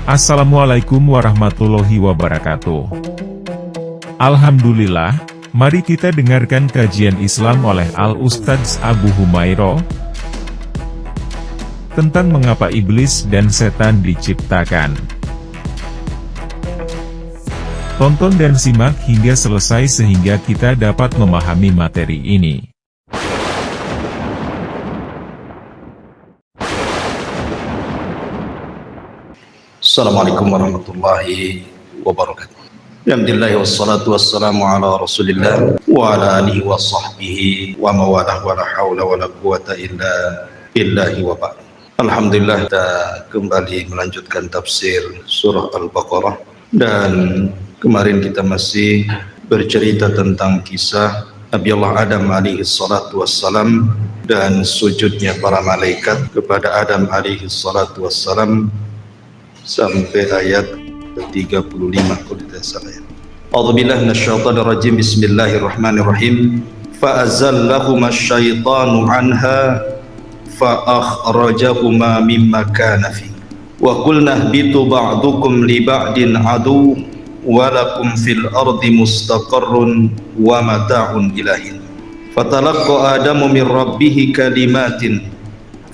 Assalamualaikum warahmatullahi wabarakatuh. Alhamdulillah, mari kita dengarkan kajian Islam oleh Al-Ustadz Abu Humairah tentang mengapa iblis dan setan diciptakan. Tonton dan simak hingga selesai sehingga kita dapat memahami materi ini. Assalamualaikum warahmatullahi wabarakatuh. Alhamdulillah wassalatu wassalamu ala rasulillah wa ala alihi wa sahbihi wa mawalah wa la hawla wa la quwata illa billahi wa ba'd. Alhamdulillah kita kembali melanjutkan tafsir surah Al-Baqarah, dan kemarin kita masih bercerita tentang kisah Nabi Allah Adam alaihi salatu wassalam dan sujudnya para malaikat kepada Adam alaihi salatu wassalam sampai ayat 35 kalau tidak salah ya. A'udzubillahi minasyaitonir rajim. Bismillahirrahmanirrahim. Fa azallahuma asyaitanu anha fa akhrajahuma mimma kana fi. Wa qulna ihbitu ba'dukum li ba'din adu wa lakum fil ardi mustaqarrun wa mata'un ilahin. Fatalaqqa Adamu min rabbih kalimatin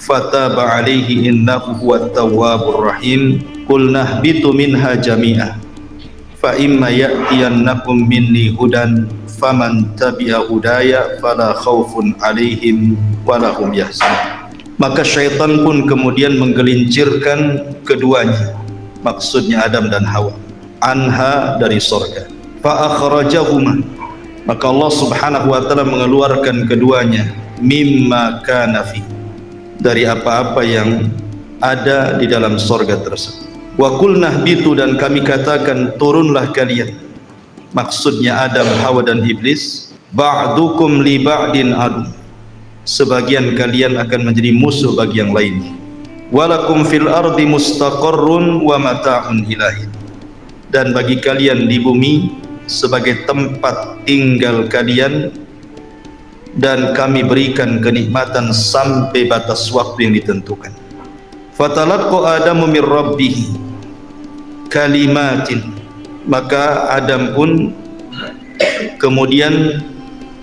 fataba alaihi innahu huwat tawwabur rahim. Qulna ihbitu minha jami'ah fa imma ya'tiyannakum minni hudan faman tabi'a hudaya fala khaufun alaihim walahum yahzanun. Maka syaitan pun kemudian menggelincirkan keduanya, maksudnya Adam dan Hawa, anha dari surga. Fa akhrajahuma, maka Allah Subhanahu wa taala mengeluarkan keduanya, mimma kana fi, dari apa-apa yang ada di dalam surga tersebut. Wa qulna ihbitu, dan kami katakan turunlah kalian, maksudnya Adam, Hawa dan iblis. Ba'dukum li ba'din adu, sebagian kalian akan menjadi musuh bagi yang lainnya. Walakum fil ardi mustaqarrun wa mata'un ilahin, dan bagi kalian di bumi sebagai tempat tinggal kalian, dan kami berikan kenikmatan sampai batas waktu yang ditentukan. Fatalaqqa Adamu min rabbih kalimatin, maka Adam pun kemudian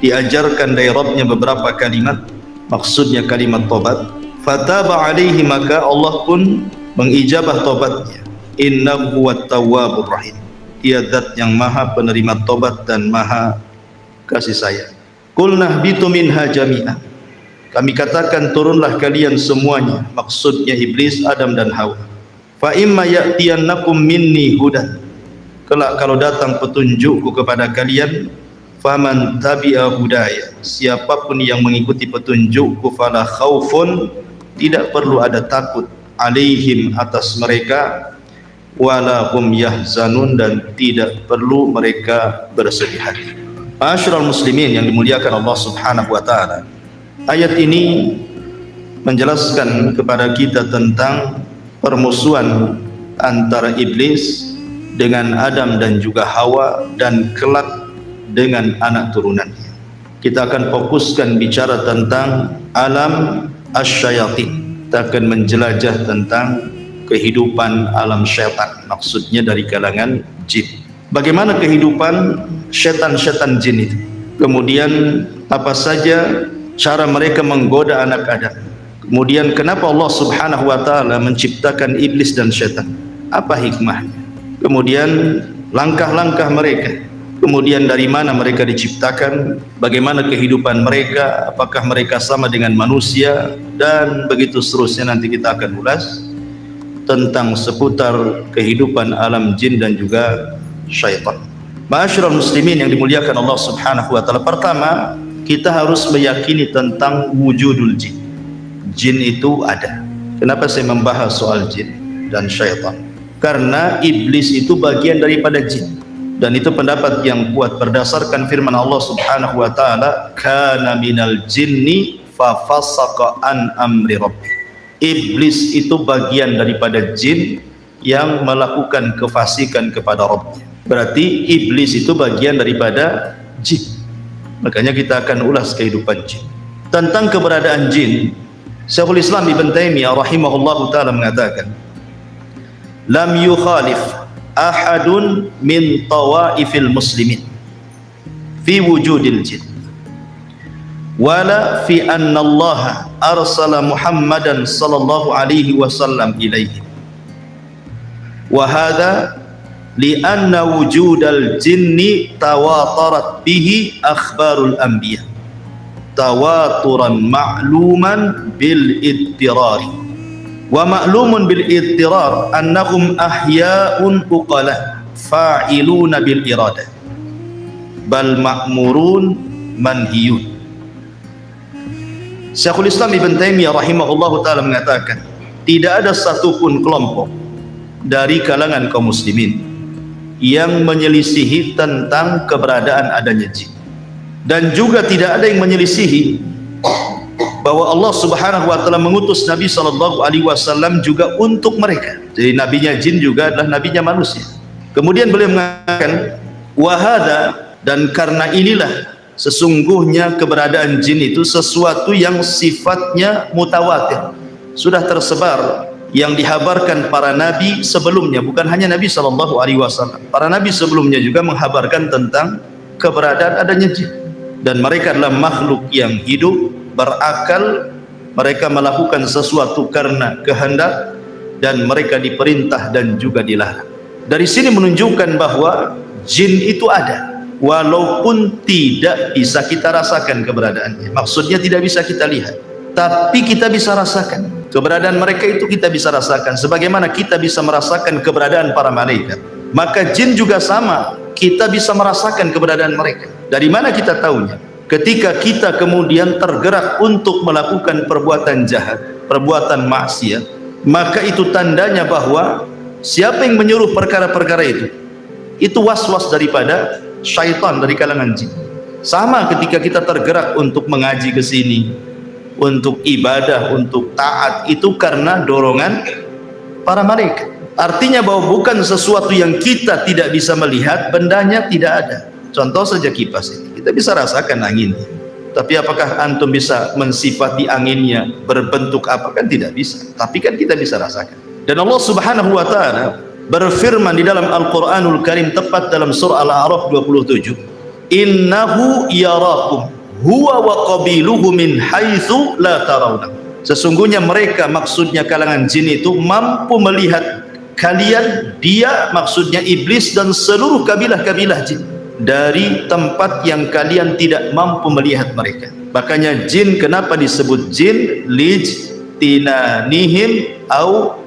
diajarkan dari Rabbnya beberapa kalimat, maksudnya kalimat tobat. Fataba alaihi, maka Allah pun mengijabah tobatnya. Innahu huwat tawwabur rahim, Dia zat yang maha penerima tobat dan maha kasih sayang. Qulna ihbitu minha jami'ah, kami katakan turunlah kalian semuanya, maksudnya iblis, Adam dan Hawa. Fa imma ya'tiyannakum minni hudan, kelak kalau datang petunjukku kepada kalian, faman tabi'a hudaya, siapapun yang mengikuti petunjukku, fala khaufun, tidak perlu ada takut, alaihim, atas mereka, wala hum yahzanun, dan tidak perlu mereka bersedih hati. Ma'asyiral muslimin yang dimuliakan Allah Subhanahu wa taala, ayat ini menjelaskan kepada kita tentang permusuhan antara iblis dengan Adam dan juga Hawa, dan kelak dengan anak turunannya. Kita akan fokuskan bicara tentang alam asyayatin. Kita akan menjelajah tentang kehidupan alam syaitan, maksudnya dari kalangan jin. Bagaimana kehidupan syaitan-syaitan jin itu, kemudian apa saja cara mereka menggoda anak Adam, kemudian kenapa Allah Subhanahu wa taala menciptakan iblis dan syaitan, apa hikmahnya, kemudian langkah-langkah mereka, kemudian dari mana mereka diciptakan, bagaimana kehidupan mereka, apakah mereka sama dengan manusia, dan begitu seterusnya. Nanti kita akan ulas tentang seputar kehidupan alam jin dan juga syaitan. Ma'asyiral muslimin yang dimuliakan Allah Subhanahu wa taala, pertama kita harus meyakini tentang wujudul jin. Jin itu ada. Kenapa saya membahas soal jin dan syaitan? Karena iblis itu bagian daripada jin, dan itu pendapat yang kuat berdasarkan firman Allah Subhanahu wa taala, kana minal jinni fa fasaqa an amri rabbi. Iblis itu bagian daripada jin yang melakukan kefasikan kepada Rabbnya. Berarti iblis itu bagian daripada jin. Makanya kita akan ulas kehidupan jin. Tentang keberadaan jin, Syekhul Islam Ibn Taimiyah rahimahullahu taala mengatakan, lam yukhalif ahadun min tawaifil muslimin fi wujudil jin wala fi anna Allah arsala Muhammadan sallallahu alaihi wasallam ilaihi wa hadha li anna wujudal jinni tawatarat bihi akhbarul anbiya tawaturan ma'luman bil iddirari wa ma'lumun bil iddirar annahum ahya'un uqala fa'iluna bil iradah bal ma'murun manhiyun. Syekhul Islam Ibn Taimiyah rahimahullahu ta'ala mengatakan, tidak ada satupun kelompok dari kalangan kaum muslimin yang menyelisihi tentang keberadaan adanya jin, dan juga tidak ada yang menyelisihi bahwa Allah Subhanahu wa taala mengutus Nabi sallallahu alaihi wasallam juga untuk mereka. Jadi nabinya jin juga adalah nabinya manusia. Kemudian beliau mengatakan wahada, dan karena inilah sesungguhnya keberadaan jin itu sesuatu yang sifatnya mutawatir, sudah tersebar, yang dihabarkan para nabi sebelumnya, bukan hanya Nabi sallallahu alaihi wasallam. Para nabi sebelumnya juga menghabarkan tentang keberadaan adanya jin, dan mereka adalah makhluk yang hidup, berakal, mereka melakukan sesuatu karena kehendak, dan mereka diperintah dan juga dilarang. Dari sini menunjukkan bahwa jin itu ada, walaupun tidak bisa kita rasakan keberadaannya. Maksudnya tidak bisa kita lihat, tapi kita bisa rasakan keberadaan mereka. Itu kita bisa rasakan sebagaimana kita bisa merasakan keberadaan para malaikat. Maka jin juga sama, kita bisa merasakan keberadaan mereka. Dari mana kita tahunya? Ketika kita kemudian tergerak untuk melakukan perbuatan jahat, perbuatan maksiat, maka itu tandanya bahwa siapa yang menyuruh perkara-perkara itu was-was daripada syaitan dari kalangan jin. Sama ketika kita tergerak untuk mengaji ke sini, untuk ibadah, untuk taat, itu karena dorongan para malaikat. Artinya bahwa bukan sesuatu yang kita tidak bisa melihat, bendanya tidak ada. Contoh saja kipas ini, kita bisa rasakan anginnya, tapi apakah antum bisa mensifati anginnya berbentuk apa? Kan tidak bisa, tapi kan kita bisa rasakan. Dan Allah Subhanahu wa taala berfirman di dalam Al-Qur'anul Karim, tepat dalam surah Al-A'raf 27, innahu yarakum huwa wa qabiluhu min haitsu la tarawna. Sesungguhnya mereka, maksudnya kalangan jin itu, mampu melihat kalian, dia maksudnya iblis dan seluruh kabilah-kabilah jin, dari tempat yang kalian tidak mampu melihat mereka. Makanya jin kenapa disebut jin? Lijtinanihim au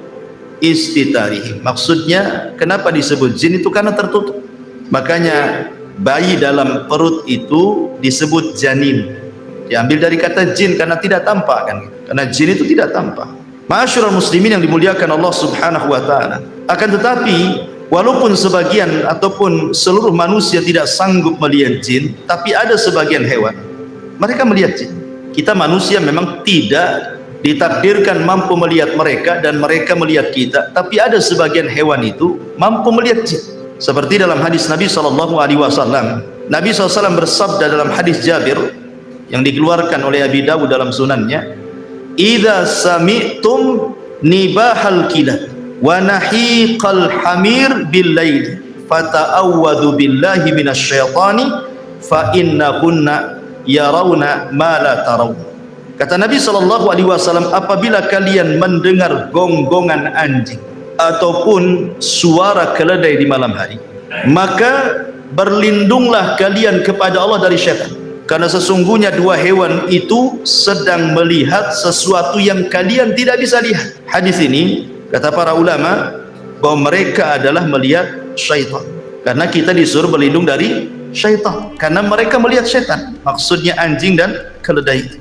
istitarihim. Maksudnya kenapa disebut jin itu karena tertutup. Makanya bayi dalam perut itu disebut janin, diambil dari kata jin karena tidak tampak kan, karena jin itu tidak tampak. Ma'asyiral muslimin yang dimuliakan Allah Subhanahu wa taala. Akan tetapi walaupun sebagian ataupun seluruh manusia tidak sanggup melihat jin, tapi ada sebagian hewan mereka melihat jin. Kita manusia memang tidak ditakdirkan mampu melihat mereka dan mereka melihat kita, tapi ada sebagian hewan itu mampu melihat jin. Seperti dalam hadis Nabi sallallahu alaihi wasallam, Nabi SAW bersabda dalam hadis Jabir yang dikeluarkan oleh Abi Dawud dalam sunannya, idza sami'tum nibahal kilab wa nahiqal hamir bil lail fata'awwadhu billahi minasyaitani fa innahunna yarawna ma la taraw. Kata Nabi sallallahu alaihi wasallam, apabila kalian mendengar gonggongan anjing ataupun suara keledai di malam hari, maka berlindunglah kalian kepada Allah dari syaitan, karena sesungguhnya dua hewan itu sedang melihat sesuatu yang kalian tidak bisa lihat. Hadis ini kata para ulama bahwa mereka adalah melihat syaitan, karena kita disuruh berlindung dari syaitan karena mereka melihat syaitan, maksudnya anjing dan keledai.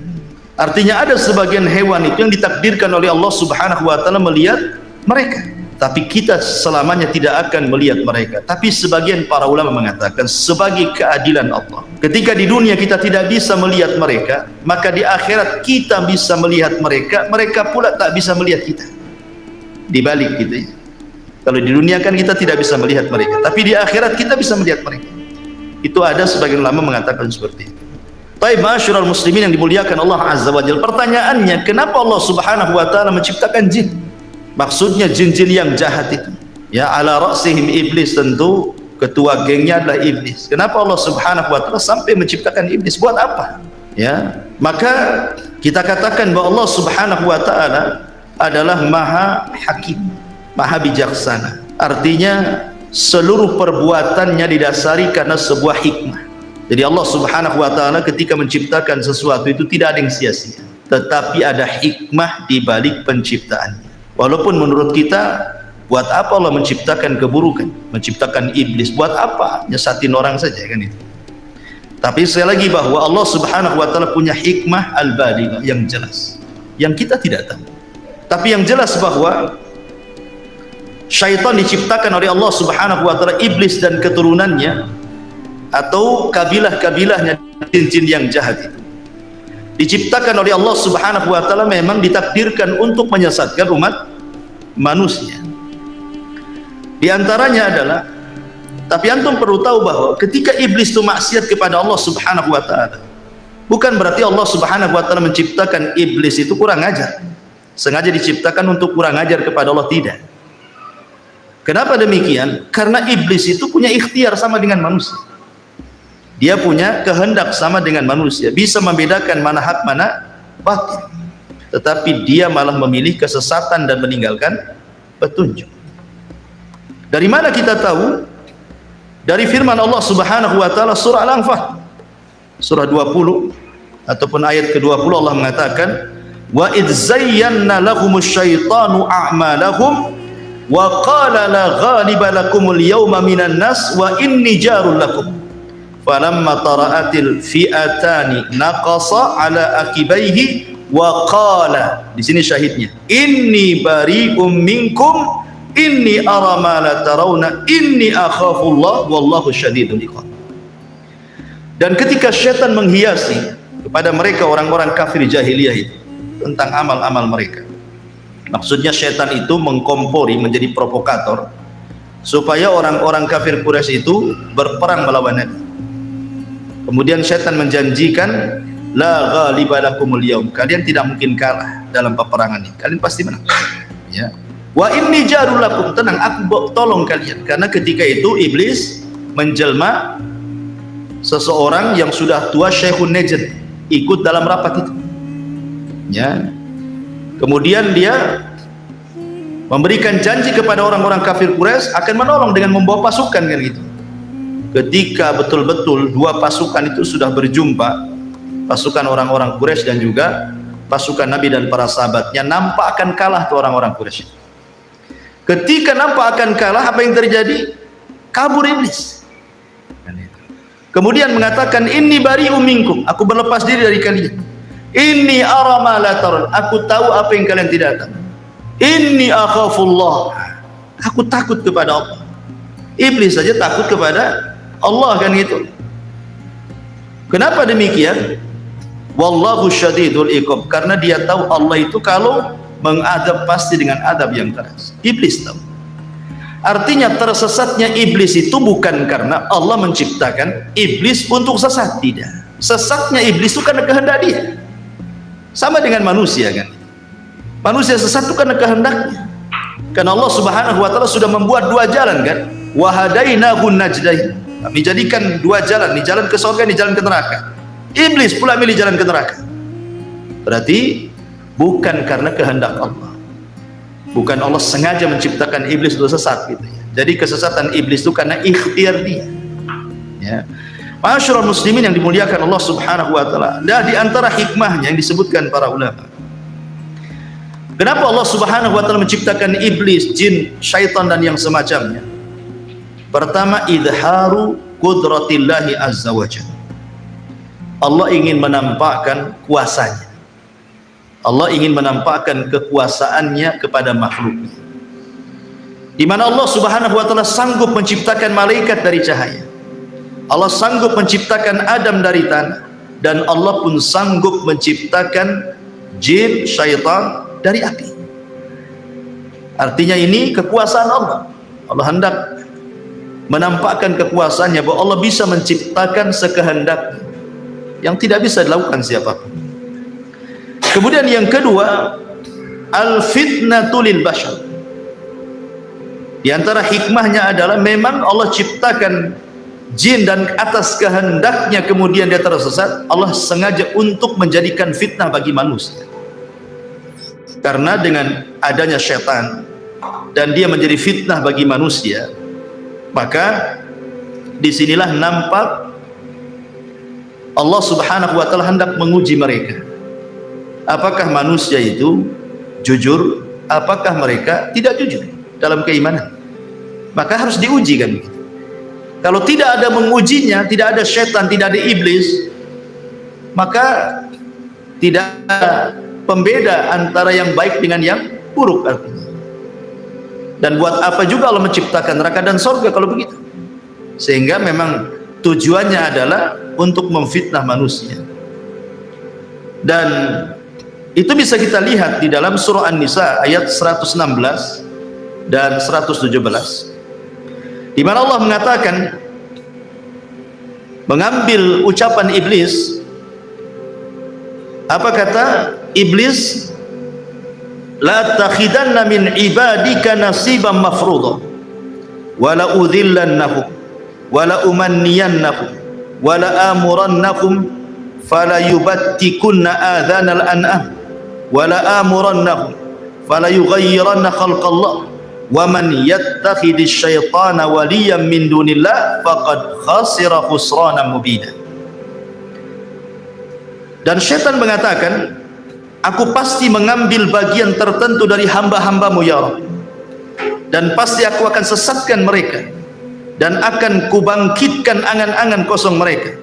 Artinya ada sebagian hewan itu yang ditakdirkan oleh Allah Subhanahu wa taala melihat mereka, tapi kita selamanya tidak akan melihat mereka. Tapi sebagian para ulama mengatakan sebagai keadilan Allah, ketika di dunia kita tidak bisa melihat mereka, maka di akhirat kita bisa melihat mereka, mereka pula tak bisa melihat kita. Dibalik gitu ya. Kalau di dunia kan kita tidak bisa melihat mereka, tapi di akhirat kita bisa melihat mereka. Itu ada sebagian ulama mengatakan seperti itu. Baik, ma'asyiral muslimin yang dimuliakan Allah Azza wa Jalla, pertanyaannya, kenapa Allah Subhanahu wa taala menciptakan jin? Maksudnya jin-jin yang jahat itu. Ya, ala ra'sihim iblis, tentu ketua gengnya adalah iblis. Kenapa Allah Subhanahu wa taala sampai menciptakan iblis? Buat apa? Ya, maka kita katakan bahwa Allah Subhanahu wa taala adalah Maha Hakim, Maha Bijaksana. Artinya seluruh perbuatannya didasari karena sebuah hikmah. Jadi Allah Subhanahu wa taala ketika menciptakan sesuatu itu tidak ada yang sia-sia, tetapi ada hikmah di balik penciptaannya. Walaupun menurut kita, buat apa Allah menciptakan keburukan, menciptakan iblis? Buat apa? Nyesatin orang saja kan itu. Tapi sekali lagi bahwa Allah Subhanahu wa taala punya hikmah al-balighah yang jelas, yang kita tidak tahu. Tapi yang jelas bahwa syaitan diciptakan oleh Allah Subhanahu wa taala, iblis dan keturunannya atau kabilah-kabilahnya, jin-jin yang jahat itu diciptakan oleh Allah Subhanahu wa taala, memang ditakdirkan untuk menyesatkan umat manusia. Di antaranya adalah, tapi antum perlu tahu bahwa ketika iblis itu maksiat kepada Allah Subhanahu wa taala, bukan berarti Allah Subhanahu wa taala menciptakan iblis itu kurang ajar, sengaja diciptakan untuk kurang ajar kepada Allah, tidak. Kenapa demikian? Karena iblis itu punya ikhtiar sama dengan manusia. Dia punya kehendak sama dengan manusia, bisa membedakan mana hak mana batil. Tetapi dia malah memilih kesesatan dan meninggalkan petunjuk. Dari mana kita tahu? Dari firman Allah Subhanahu wa taala surah Al-Anfal surah 20 ataupun ayat ke-20, Allah mengatakan, wa idz zayyana lahumusy syaitanu a'malahum wa qala la ghaliba lakumul yawma minan nas wa inni jarul lakum falamma tara'atil fi'atani naqasa ala akibaihi wa qala, di sini syahidnya, inni bari'um minkum inni ara ma la tarawna inni akhafullah wallahu syadidul iqab. Dan ketika syaitan menghiasi kepada mereka orang-orang kafir jahiliyah itu tentang amal-amal mereka, maksudnya syaitan itu mengkompori, menjadi provokator supaya orang-orang kafir Quraisy itu berperang melawan Nabi. Kemudian syaitan menjanjikan, la ghaliba lakumul yaum, kalian tidak mungkin kalah dalam peperangan ini, kalian pasti menang. Ya. Wa inni jarul lakum, tenang, aku tolong kalian. Karena ketika itu iblis menjelma seseorang yang sudah tua, Syekhun Najd, ikut dalam rapat itu. Ya. Kemudian dia memberikan janji kepada orang-orang kafir Quraisy akan menolong dengan membawa pasukan kan gitu. Ketika betul-betul dua pasukan itu sudah berjumpa, pasukan orang-orang Quraisy dan juga pasukan Nabi dan para sahabatnya, nampak akan kalah tuh orang-orang Quraisy. Ketika nampak akan kalah, apa yang terjadi? Kabur iblis. Kemudian mengatakan, inni bari'um minkum, aku berlepas diri dari kalian. Inni ara ma la tarawun, aku tahu apa yang kalian tidak tahu. Inni akhafullah, aku takut kepada Allah. Iblis saja takut kepada Allah kan gitu. Kenapa demikian? Wallahu syadidul iqab, karena dia tahu Allah itu kalau mengadab pasti dengan adab yang keras. Iblis tahu. Artinya tersesatnya iblis itu bukan karena Allah menciptakan iblis untuk sesat, tidak. Sesatnya iblis itu karena kehendak dia. Sama dengan manusia kan. Manusia sesat itu karena kehendaknya. Karena Allah Subhanahu wa taala sudah membuat dua jalan kan. Wa hadainahu najdain. Kami jadikan dua jalan, ini jalan ke surga, ini jalan ke neraka. Iblis pula milih jalan ke neraka. Berarti bukan karena kehendak Allah, bukan Allah sengaja menciptakan iblis untuk sesat gitu ya. Jadi kesesatan iblis itu karena ikhtiar dia. Ya, ma'asyiral muslimin yang dimuliakan Allah Subhanahu wa taala. Dan di antara hikmahnya yang disebutkan para ulama, kenapa Allah Subhanahu wa taala menciptakan iblis, jin, syaitan dan yang semacamnya? Pertama, idharu qudratillahi azza wa jalla. Allah ingin menampakkan kuasanya. Allah ingin menampakkan kekuasaannya kepada makhluknya, di mana Allah Subhanahu wa taala sanggup menciptakan malaikat dari cahaya, Allah sanggup menciptakan Adam dari tanah, dan Allah pun sanggup menciptakan jin, syaitan dari api. Artinya ini kekuasaan Allah. Allah hendak menampakkan kekuasaannya, bahwa Allah bisa menciptakan sekehendaknya yang tidak bisa dilakukan siapapun. Kemudian yang kedua, al-fitnatu lil bashar. Di antara hikmahnya adalah memang Allah ciptakan jin dan atas kehendaknya kemudian dia tersesat, Allah sengaja untuk menjadikan fitnah bagi manusia. Karena dengan adanya syaitan dan dia menjadi fitnah bagi manusia, maka disinilah nampak Allah subhanahu wa ta'ala hendak menguji mereka. Apakah manusia itu jujur, apakah mereka tidak jujur dalam keimanan. Maka harus diuji kan begitu. Kalau tidak ada mengujinya, tidak ada syaitan, tidak ada iblis, maka tidak ada pembeda antara yang baik dengan yang buruk artinya. Dan buat apa juga Allah menciptakan neraka dan surga kalau begitu? Sehingga memang tujuannya adalah untuk memfitnah manusia. Dan itu bisa kita lihat di dalam surah An-Nisa ayat 116 dan 117, di mana Allah mengatakan, mengambil ucapan iblis. Apa kata iblis? La takhidanna min ibadika nasiban mafruḍa wa la udhillannahum wa la umanniyannahum wa la amurannahum fala yubattikunna adhanal an'am wa la amurannahum fala yughayyiranna khalqallah wa man yattakhidhish syaitana waliyan min dunillah faqad khasira khusranan mubina. Dan syaitan mengatakan, aku pasti mengambil bagian tertentu dari hamba-hambamu ya Rabb, dan pasti aku akan sesatkan mereka, dan akan kubangkitkan angan-angan kosong mereka,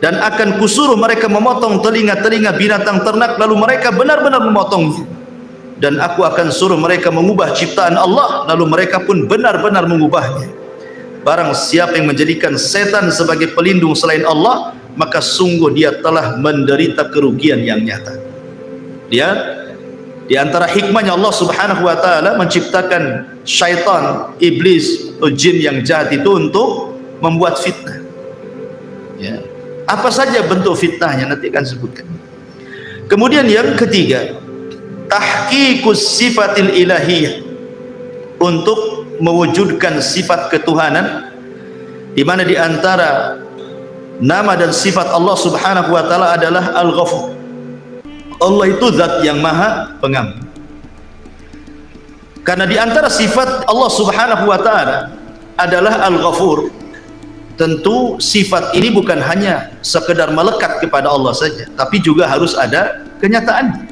dan akan kusuruh mereka memotong telinga-telinga binatang ternak, lalu mereka benar-benar memotongnya, dan aku akan suruh mereka mengubah ciptaan Allah, lalu mereka pun benar-benar mengubahnya. Barang siapa yang menjadikan setan sebagai pelindung selain Allah, maka sungguh dia telah menderita kerugian yang nyata. Dia di antara hikmahnya Allah subhanahu wa ta'ala menciptakan syaitan, iblis atau jin yang jahat itu untuk membuat fitnah ya. Apa saja bentuk fitnahnya nanti akan sebutkan. Kemudian yang ketiga, tahqiqus sifatil ilahiyah, untuk mewujudkan sifat ketuhanan, di mana di antara nama dan sifat Allah subhanahu wa ta'ala adalah Al-Ghafur. Allah itu zat yang maha pengampun. Karena di antara sifat Allah subhanahu wa ta'ala adalah Al-Ghafur, tentu sifat ini bukan hanya sekedar melekat kepada Allah saja, tapi juga harus ada kenyataan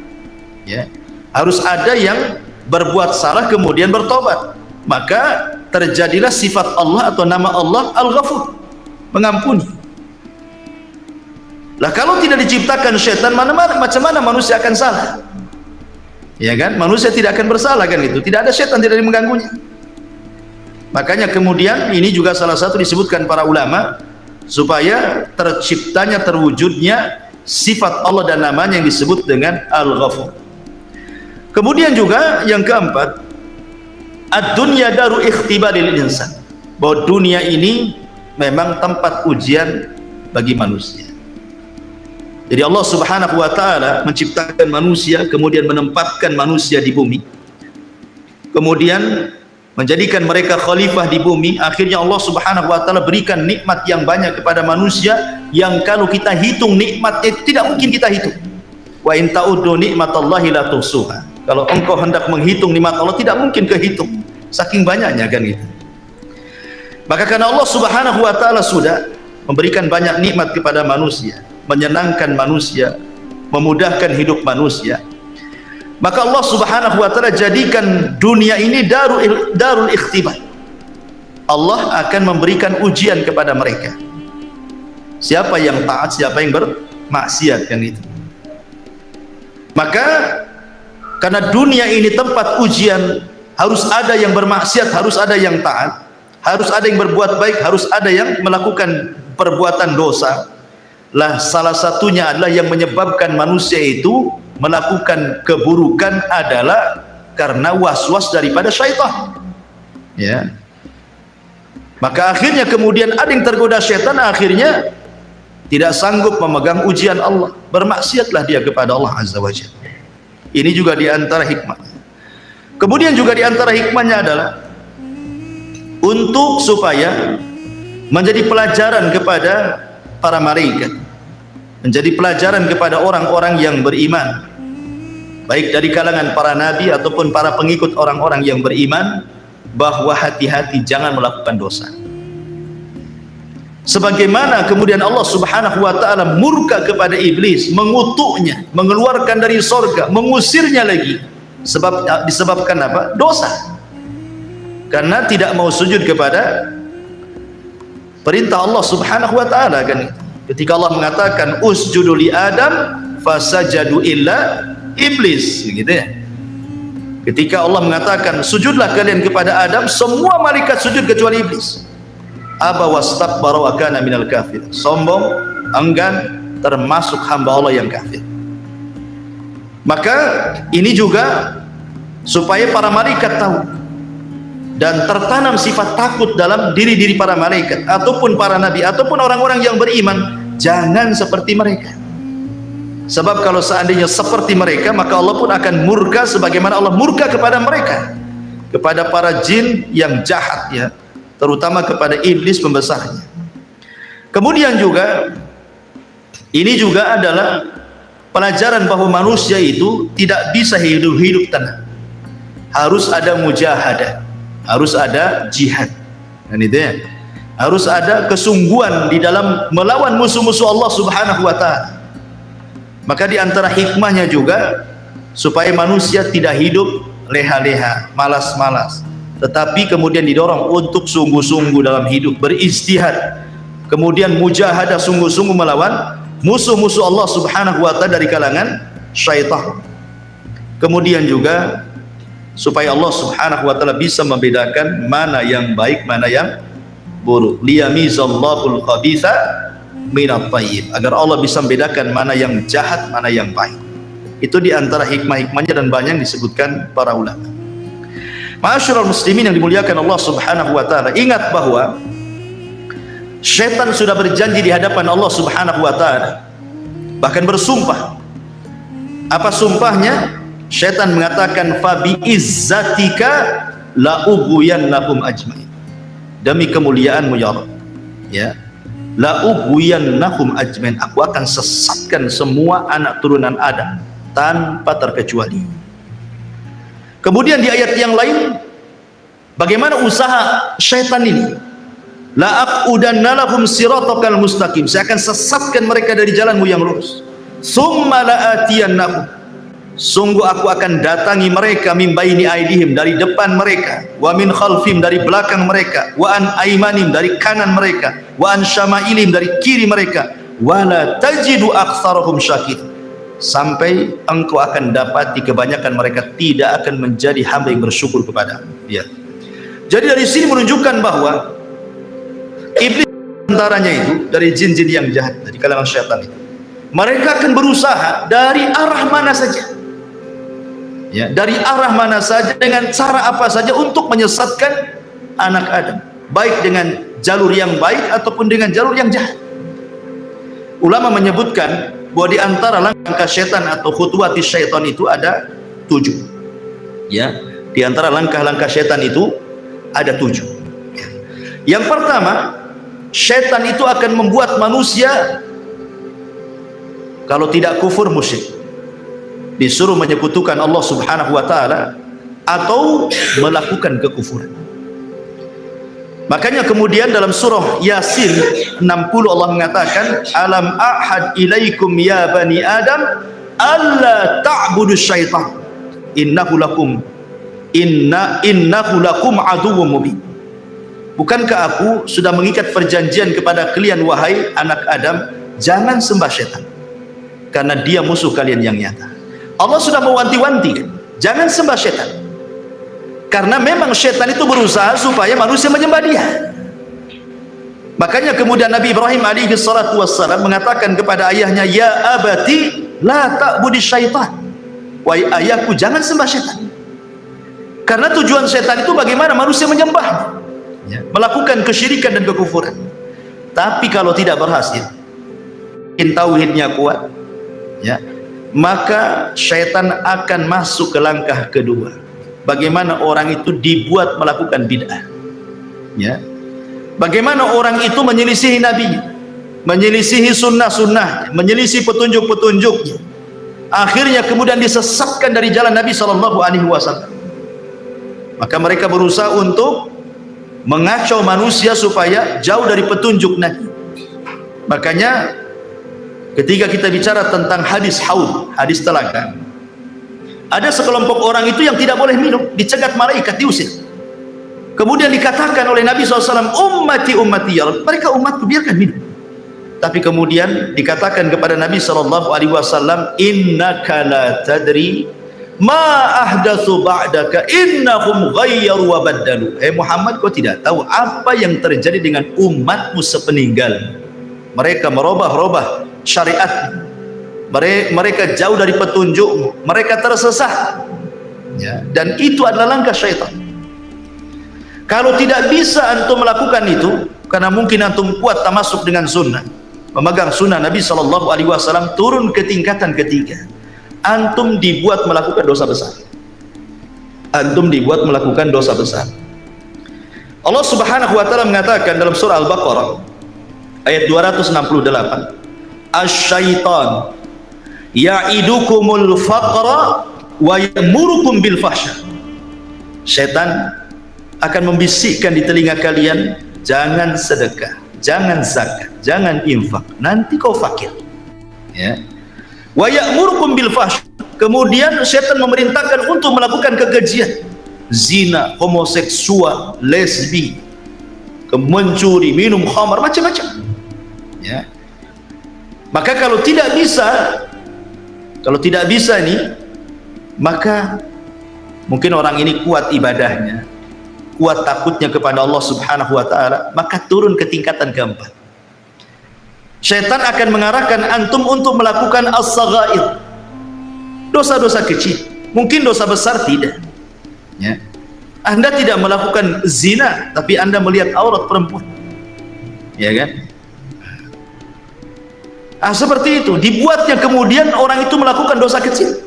ya. Harus ada yang berbuat salah kemudian bertobat, maka terjadilah sifat Allah atau nama Allah Al-Ghafur, mengampuni. Lah kalau tidak diciptakan syaitan, macam mana manusia akan salah? Ya kan? Manusia tidak akan bersalah kan itu. Tidak ada syaitan, tidak ada yang mengganggunya. Makanya kemudian ini juga salah satu disebutkan para ulama, supaya terciptanya, terwujudnya sifat Allah dan namanya yang disebut dengan Al-Ghafur. Kemudian juga yang keempat, ad-dunya daru ikhtibaril insan, bahwa dunia ini memang tempat ujian bagi manusia. Jadi Allah subhanahu wa ta'ala menciptakan manusia, kemudian menempatkan manusia di bumi, kemudian menjadikan mereka khalifah di bumi. Akhirnya Allah subhanahu wa ta'ala berikan nikmat yang banyak kepada manusia, yang kalau kita hitung nikmatnya itu tidak mungkin kita hitung. Wa in ta'uddu nikmatallahi la tuhsuha. Kalau engkau hendak menghitung nikmat Allah, tidak mungkin kehitung, saking banyaknya kan gitu. Maka karena Allah subhanahu wa ta'ala sudah memberikan banyak nikmat kepada manusia, menyenangkan manusia, memudahkan hidup manusia, maka Allah subhanahu wa ta'ala jadikan dunia ini darul ikhtibar. Allah akan memberikan ujian kepada mereka, siapa yang taat, siapa yang bermaksiat kan itu. Maka karena dunia ini tempat ujian, harus ada yang bermaksiat, harus ada yang taat, harus ada yang berbuat baik, harus ada yang melakukan perbuatan dosa. Lah salah satunya adalah yang menyebabkan manusia itu melakukan keburukan adalah karena was-was daripada syaitan ya. Maka akhirnya kemudian ada yang tergoda syaitan, akhirnya tidak sanggup memegang ujian Allah, bermaksiatlah dia kepada Allah azza wa jalla. Ini juga di antara hikmah. Kemudian juga di antara hikmahnya adalah untuk supaya menjadi pelajaran kepada para malaikat, menjadi pelajaran kepada orang-orang yang beriman, baik dari kalangan para nabi ataupun para pengikut orang-orang yang beriman, bahwa hati-hati jangan melakukan dosa. Sebagaimana kemudian Allah Subhanahu wa taala murka kepada iblis, mengutuknya, mengeluarkan dari surga, mengusirnya lagi, disebabkan apa? Dosa. Karena tidak mau sujud kepada perintah Allah Subhanahu wa taala kan. Ketika Allah mengatakan usjudu li Adam fasajadu illa iblis, gitu ya. Ketika Allah mengatakan sujudlah kalian kepada Adam, semua malaikat sujud kecuali iblis. Aba wastakbara wa kana minal kafir. Sombong, enggan, termasuk hamba Allah yang kafir. Maka ini juga supaya para malaikat tahu dan tertanam sifat takut dalam diri-diri para malaikat ataupun para nabi ataupun orang-orang yang beriman, jangan seperti mereka. Sebab kalau seandainya seperti mereka, maka Allah pun akan murka sebagaimana Allah murka kepada mereka, kepada para jin yang jahat ya, terutama kepada iblis pembesarnya. Kemudian juga ini juga adalah pelajaran bahwa manusia itu tidak bisa hidup tenang. Harus ada mujahadah, harus ada jihad. Dan itu ya, harus ada kesungguhan di dalam melawan musuh-musuh Allah Subhanahu wa taala. Maka di antara hikmahnya juga supaya manusia tidak hidup leha-leha, malas-malas, tetapi kemudian didorong untuk sungguh-sungguh dalam hidup, beristihad, kemudian mujahadah sungguh-sungguh melawan musuh-musuh Allah Subhanahu wa taala dari kalangan syaitan. Kemudian juga supaya Allah Subhanahu wa taala bisa membedakan mana yang baik, mana yang buruk. Liyamizallahul khabitha minat thayyib, agar Allah bisa membedakan mana yang jahat, mana yang baik. Itu di antara hikmah-hikmahnya dan banyak disebutkan para ulama. Ma'asyiral muslimin yang dimuliakan Allah Subhanahu wa taala, ingat bahwa syaitan sudah berjanji di hadapan Allah Subhanahu wa taala, bahkan bersumpah. Apa sumpahnya? Syaitan mengatakan fa bi izzatika la ughwiyannahum ajmain. Demi kemuliaanmu ya Allah, ya, la ughwiyannahum ajmain, aku akan sesatkan semua anak turunan Adam tanpa terkecuali. Kemudian di ayat yang lain, bagaimana usaha syaitan ini? La aqudanna lahum siratakal mustaqim, saya akan sesatkan mereka dari jalanmu yang lurus. Summa la atiyannahum, sungguh aku akan datangi mereka, min baini aidihim, dari depan mereka, wa min khalfihim, dari belakang mereka, wa an aimanim, dari kanan mereka, wa an syamailim, dari kiri mereka, wa la tajidu aktsarahum syakir, sampai engkau akan dapati kebanyakan mereka tidak akan menjadi hamba yang bersyukur kepada dia. Jadi dari sini menunjukkan bahwa iblis antaranya itu dari jin-jin yang jahat, dari kalangan syaitan itu, mereka akan berusaha dari arah mana saja, ya, dari arah mana saja, dengan cara apa saja untuk menyesatkan anak Adam, baik dengan jalur yang baik ataupun dengan jalur yang jahat. Ulama menyebutkan bahwa di antara langkah syaitan atau khutuwati syaitan itu ada 7, ya, di antara langkah-langkah syaitan itu ada 7. Yang pertama, syaitan itu akan membuat manusia kalau tidak kufur musyrik, disuruh menyekutukan Allah Subhanahu wa taala atau melakukan kekufuran. Makanya kemudian dalam surah Yasin 60 Allah mengatakan, alam ahad ilaikum ya bani adam alla ta'budu syaitan innahu lakum aduwwum mubin. Bukankah aku sudah mengikat perjanjian kepada kalian wahai anak Adam, jangan sembah syaitan, karena dia musuh kalian yang nyata. Allah sudah mewanti-wanti, jangan sembah syaitan, karena memang syaitan itu berusaha supaya manusia menyembah dia. Makanya kemudian Nabi Ibrahim alaihi salatu wassalam mengatakan kepada ayahnya, ya abati la ta'budi syaitan, wahai ayahku jangan sembah syaitan, karena tujuan syaitan itu bagaimana manusia menyembah, ya, melakukan kesyirikan dan kekufuran. Tapi kalau tidak berhasil, tauhidnya kuat, ya, maka syaitan akan masuk ke langkah kedua, bagaimana orang itu dibuat melakukan bid'ah. Ya. Bagaimana orang itu menyelisihi Nabi, menyelisihi sunnah-sunnah, menyelisihi petunjuk-petunjuknya, akhirnya kemudian disesatkan dari jalan Nabi SAW. Maka mereka berusaha untuk mengacau manusia supaya jauh dari petunjuk Nabi. Makanya ketika kita bicara tentang hadis haud, hadis telaga, ada sekelompok orang itu yang tidak boleh minum, dicegat malaikat, diusir. Kemudian dikatakan oleh Nabi SAW, ummati ummati ya Rabb, mereka umatku, biarkan minum. Tapi kemudian dikatakan kepada Nabi SAW, innaka la tadri ma ahdatsu ba'daka innahum ghayyaru wa baddalu. Muhammad, kau tidak tahu apa yang terjadi dengan umatmu sepeninggal. Mereka merubah-rubah syariat, mereka jauh dari petunjukmu, mereka tersesat, ya. Dan itu adalah langkah syaitan. Kalau tidak bisa antum melakukan itu, karena mungkin antum kuat tamasuk dengan sunnah, memegang sunnah Nabi SAW, turun ke tingkatan ketiga, antum dibuat melakukan dosa besar. Antum dibuat melakukan dosa besar. Allah Subhanahu wa taala mengatakan dalam surah Al-Baqarah ayat 268, asy-syaitan ya'idukumul faqra wa ya'murukum bil fahsya. Syaitan akan membisikkan di telinga kalian, jangan sedekah, jangan zakat, jangan infak, nanti kau fakir, ya. Wa ya'murukum bil fahsy. Kemudian syaitan memerintahkan untuk melakukan kekejian, zina, homoseksual, lesbi, mencuri, minum khamar, macam-macam, ya. Maka kalau tidak bisa nih, maka mungkin orang ini kuat ibadahnya, kuat takutnya kepada Allah Subhanahu wa taala, maka turun ke tingkatan keempat. Syaitan akan mengarahkan antum untuk melakukan as-saghair, dosa-dosa kecil, mungkin dosa besar tidak, ya. Anda tidak melakukan zina, tapi Anda melihat aurat perempuan, ya kan? Seperti itu dibuatnya, kemudian orang itu melakukan dosa kecil,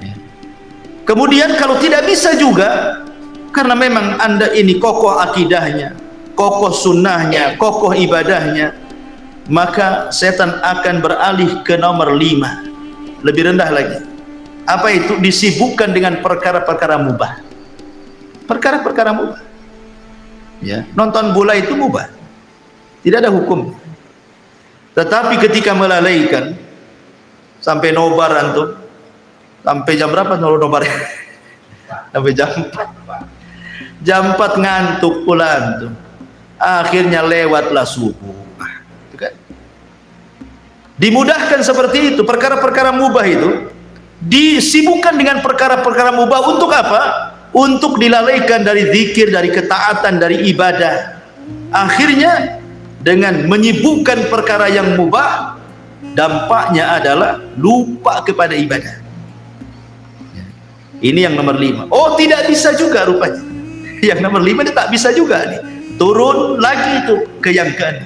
ya. Kemudian kalau tidak bisa juga, karena memang Anda ini kokoh akidahnya, kokoh sunnahnya, kokoh ibadahnya, maka setan akan beralih ke nomor 5, lebih rendah lagi. Apa itu? Disibukkan dengan perkara-perkara mubah. Perkara-perkara mubah, ya. Nonton bola itu mubah, tidak ada hukum. Tetapi ketika melalaikan sampai nobar antum, sampai jam berapa nobar? Sampai jam 4. Jam 4 ngantuk pula antum, akhirnya lewatlah subuh. Itu kan dimudahkan seperti itu. Perkara-perkara mubah itu disibukkan dengan perkara-perkara mubah. Untuk apa? Untuk dilalaikan dari zikir, dari ketaatan, dari ibadah. Akhirnya dengan menyibukkan perkara yang mubah, dampaknya adalah lupa kepada ibadah. Ini yang nomor 5. Oh, tidak bisa juga rupanya. Yang nomor 5 ini tak bisa juga nih. Turun lagi itu ke yang ke-6.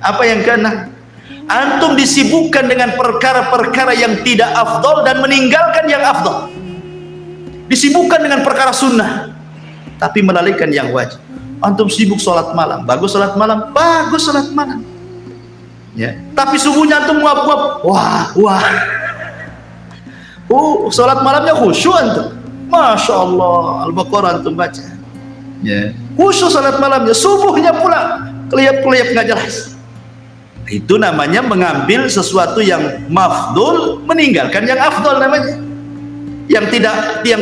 Apa yang ke-6? Antum disibukkan dengan perkara-perkara yang tidak afdol dan meninggalkan yang afdol. Disibukkan dengan perkara sunnah, tapi melalaikan yang wajib. Antum sibuk sholat malam, bagus sholat malam, bagus sholat malam, ya. Tapi subuhnya antum nguap-nguap, wah. Sholat malamnya khusyuk antum, masya Allah, Al-Baqarah antum baca, ya. Khusyuk sholat malamnya, subuhnya pula kelihap-kelihap nggak jelas. Itu namanya mengambil sesuatu yang mafdul, meninggalkan yang afdol namanya. Yang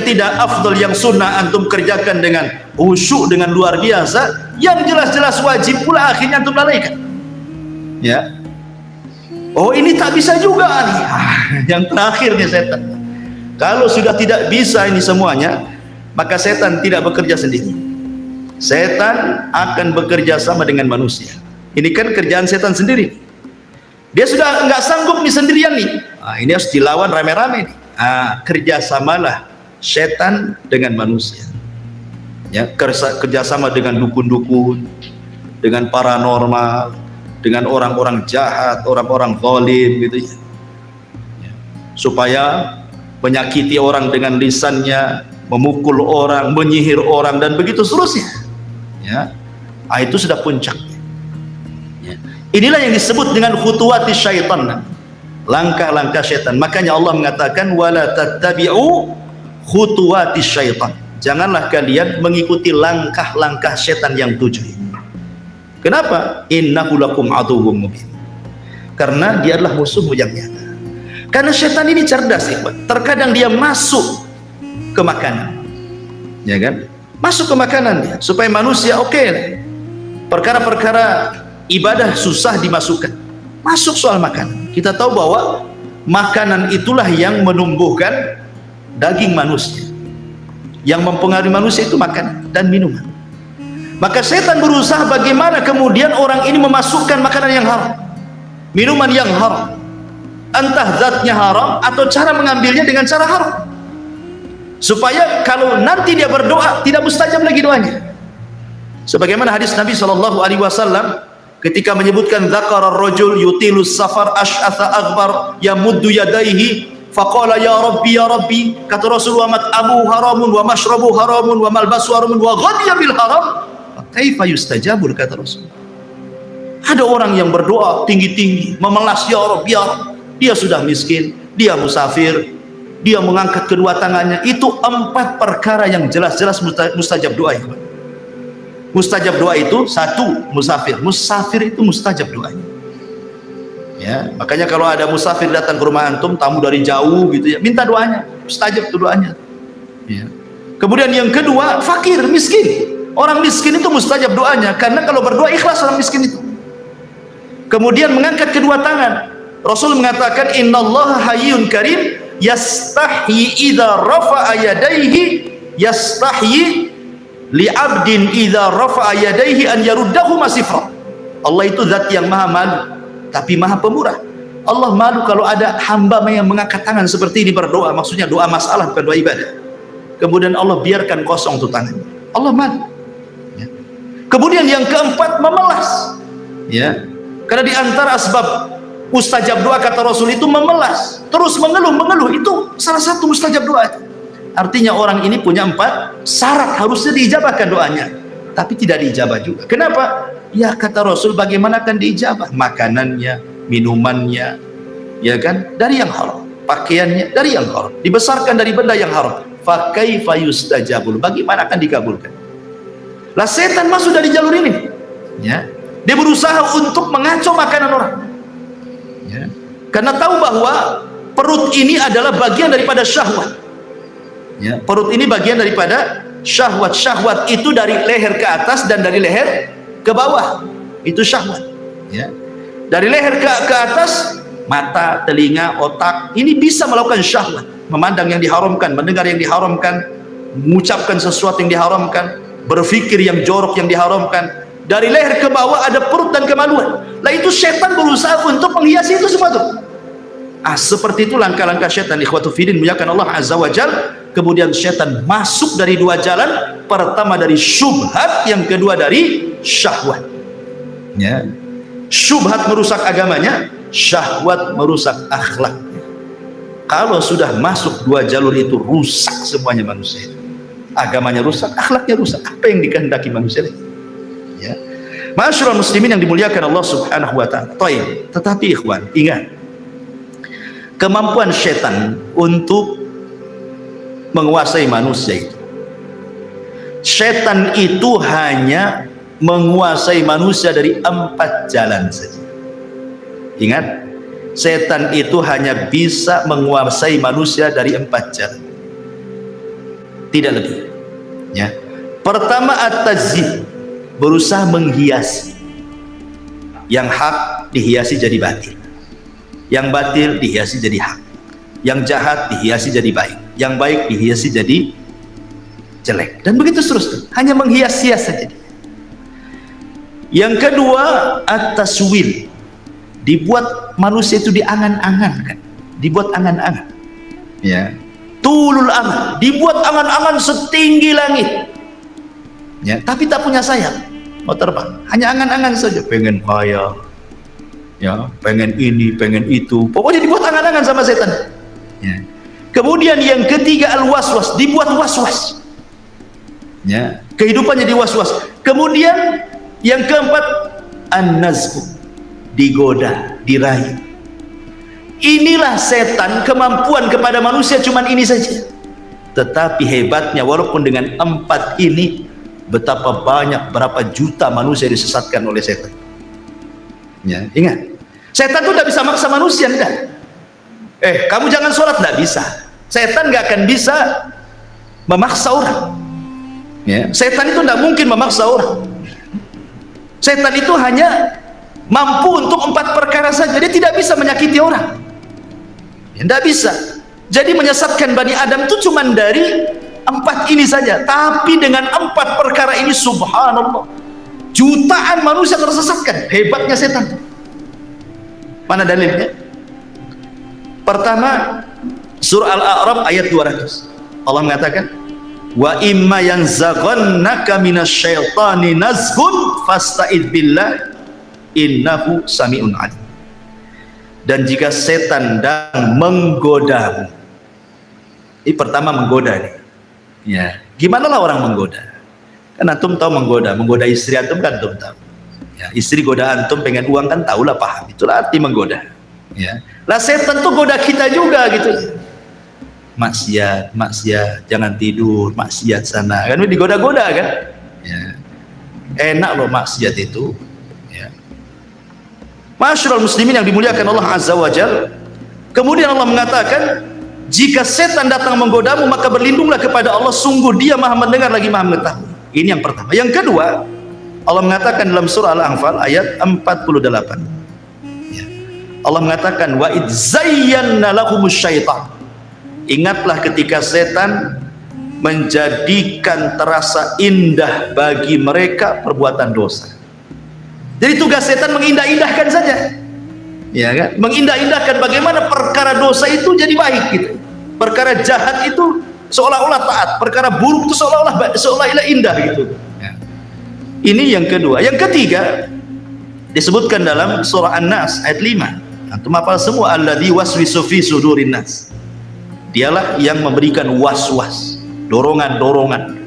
tidak afdol, yang sunnah antum kerjakan dengan khusyuk, dengan luar biasa, yang jelas-jelas wajib pula akhirnya antum lalaikan, ya. Oh, ini tak bisa juga nih. Yang terakhir nih setan. Kalau sudah tidak bisa ini semuanya, maka setan tidak bekerja sendiri. Setan akan bekerja sama dengan manusia. Ini kan kerjaan setan sendiri. Dia sudah nggak sanggup nih sendirian nih. Ini harus dilawan rame-rame nih. Kerjasamalah setan dengan manusia, ya. Kerjasama dengan dukun-dukun, dengan paranormal, dengan orang-orang jahat, orang-orang zalim, gitu ya. Supaya menyakiti orang dengan lisannya, memukul orang, menyihir orang, dan begitu seterusnya, Ya, itu sudah puncak. Ya. Inilah yang disebut dengan khutuwati syaitan, langkah-langkah syaitan. Makanya Allah mengatakan wala tattabi'u khutuwati syaitan. Janganlah kalian mengikuti langkah-langkah syaitan yang 7 ini. Kenapa? Innahu lakum aduwwum mubin. Karena dia adalah musuhmu yang nyata. Karena syaitan ini cerdas, ikhwan. Terkadang dia masuk ke makanan, ya kan? Masuk ke makanan dia supaya manusia perkara-perkara ibadah susah dimasukkan. Masuk soal makanan. Kita tahu bahwa makanan itulah yang menumbuhkan daging manusia. Yang mempengaruhi manusia itu makanan dan minuman. Maka setan berusaha bagaimana kemudian orang ini memasukkan makanan yang haram, minuman yang haram, entah zatnya haram atau cara mengambilnya dengan cara haram, supaya kalau nanti dia berdoa tidak mustajab lagi doanya. Sebagaimana hadis Nabi SAW ketika menyebutkan dzakara ar-rajul yutilus safar asy'atha aghbar yamuddu yadayhi faqala ya rabbi, kata Rasulullah, mat'amu haramun wa mashrabu haramun wa malbasu haramun wa ghadiya bil haram kaifa yustajabul, kata Rasul. Ada orang yang berdoa tinggi-tinggi memelas, ya Rabb, ya Rabb. Dia sudah miskin, dia musafir, dia mengangkat kedua tangannya. Itu 4 perkara yang jelas-jelas mustajab doa. Mustajab doa itu 1, musafir itu mustajab doanya. Ya, makanya kalau ada musafir datang ke rumah antum, tamu dari jauh gitu ya, minta doanya, mustajab itu doanya. Ya. Kemudian yang kedua, fakir, miskin. Orang miskin itu mustajab doanya, karena kalau berdoa ikhlas orang miskin itu. Kemudian mengangkat kedua tangan. Rasul mengatakan innallaha hayyun karim yastahyi idza rafa'a yadayhi yastahyi li'abdin idza rafa'a yadayhi an yaruddahu masifra. Allah itu zat yang maha malu tapi maha pemurah. Allah malu kalau ada hamba yang mengangkat tangan seperti ini berdoa, maksudnya doa masalah bukan doa ibadah, kemudian Allah biarkan kosong tuh tangan. Allah malu. Ya. Kemudian yang keempat, memelas. Ya, karena di antara asbab mustajab doa kata Rasul itu memelas, terus mengeluh, itu salah satu mustajab doa. Artinya orang ini punya 4 syarat harusnya diijabahkan doanya, tapi tidak diijabah juga. Kenapa? Ya kata Rasul, bagaimana akan diijabah? Makanannya, minumannya, ya kan, dari yang haram, pakaiannya dari yang haram, dibesarkan dari benda yang haram. Fa kaifa yustajabul, bagaimana akan dikabulkan? Lah setan masuk dari jalur ini. Ya. Dia berusaha untuk mengacau makanan orang. Ya. Karena tahu bahwa perut ini adalah bagian daripada syahwat. Ya, perut ini bagian daripada syahwat. Syahwat itu dari leher ke atas dan dari leher ke bawah. Itu syahwat. Ya. Dari leher ke atas, mata, telinga, otak, ini bisa melakukan syahwat. Memandang yang diharamkan, mendengar yang diharamkan, mengucapkan sesuatu yang diharamkan, berpikir yang jorok yang diharamkan. Dari leher ke bawah ada perut dan kemaluan. Lah itu setan berusaha untuk menghiasi itu semua tuh. Seperti itu langkah-langkah setan, ikhwatu fiddin, muliakan Allah azza wa jalla. Kemudian setan masuk dari 2 jalan. Pertama dari syubhat, yang kedua dari syahwat. Ya. Syubhat merusak agamanya, syahwat merusak akhlaknya. Kalau sudah masuk 2 jalur itu, rusak semuanya manusia. Agamanya rusak, akhlaknya rusak. Apa yang dikehendaki manusia? Ya. Ma'asyiral muslimin yang dimuliakan Allah Subhanahu wa taala. Tetapi ikhwan, ingat, kemampuan setan untuk menguasai manusia itu, setan itu hanya menguasai manusia dari 4 jalan saja. Ingat, setan itu hanya bisa menguasai manusia dari 4 jalan, tidak lebih. Ya. Pertama, at-tazyib, berusaha menghiasi. Yang hak dihiasi jadi batil, yang batil dihiasi jadi hak, yang jahat dihiasi jadi baik, yang baik dihiasi jadi jelek, dan begitu seterusnya. Hanya menghias-hias saja. Yang kedua, at-taswil, dibuat manusia itu diangan-angankan, dibuat angan-angan. Ya. Tulul amal, dibuat angan-angan setinggi langit. Ya, tapi tak punya sayap, mau terbang, hanya angan-angan saja, pengen kaya, ya, pengen ini, pengen itu, pokoknya dibuat angan-angan sama setan. Ya. Kemudian yang ketiga, al-waswas, dibuat was-was. Ya, kehidupannya di was-was, Kemudian yang keempat, an-nazbu, digoda, dirayu. Inilah setan, kemampuan kepada manusia cuman ini saja. Tetapi hebatnya, walaupun dengan 4 ini, betapa banyak, berapa juta manusia disesatkan oleh setan. Ya, ingat, setan itu tidak bisa maksa manusia, enggak. Kamu jangan sholat, tidak bisa. Setan nggak akan bisa memaksa orang. Ya, setan itu tidak mungkin memaksa orang. Setan itu hanya mampu untuk 4 perkara saja. Dia tidak bisa menyakiti orang. Ya, tidak bisa. Jadi menyesatkan Bani Adam itu cuma dari 4 ini saja. Tapi dengan 4 perkara ini, subhanallah, jutaan manusia tersesatkan. Hebatnya setan. Mana dalilnya? Pertama, surah Al-A'raf ayat 200. Allah mengatakan, wa imma yanzaghannaka minasyaitani nazghun fasta'idz billah innahu sami'un alim. Dan jika setan sedang menggodamu, ini pertama menggoda nih. Ya, gimana lah orang menggoda? Kan antum tahu menggoda istri antum kan antum tahu. Ya, istri goda antum pengen uang kan tahulah, paham. Itulah arti menggoda. Ya. Lah setan tuh goda kita juga gitu. Maksiat, jangan tidur, maksiat sana. Kan digoda-goda kan? Ya. Enak loh maksiat itu. Ya. Masyarul muslimin yang dimuliakan Allah Azza wa Jalla. Kemudian Allah mengatakan, jika setan datang menggodamu, maka berlindunglah kepada Allah, sungguh Dia Maha mendengar lagi Maha mengetahui. Ini yang pertama. Yang kedua, Allah mengatakan dalam surah Al-Anfal ayat 48. Allah mengatakan, wa id zayyana lahumus syaitan. Ingatlah ketika setan menjadikan terasa indah bagi mereka perbuatan dosa. Jadi tugas setan mengindah-indahkan saja. Ya kan? Mengindah-indahkan bagaimana perkara dosa itu jadi baik gitu. Perkara jahat itu seolah-olah taat, perkara buruk itu seolah-olah indah gitu. Ya. Ini yang kedua. Yang ketiga disebutkan dalam surah An-Nas ayat 5. Antum hafal semua, alladzi waswisu fi sudurin nas. Dialah yang memberikan was-was, dorongan-dorongan,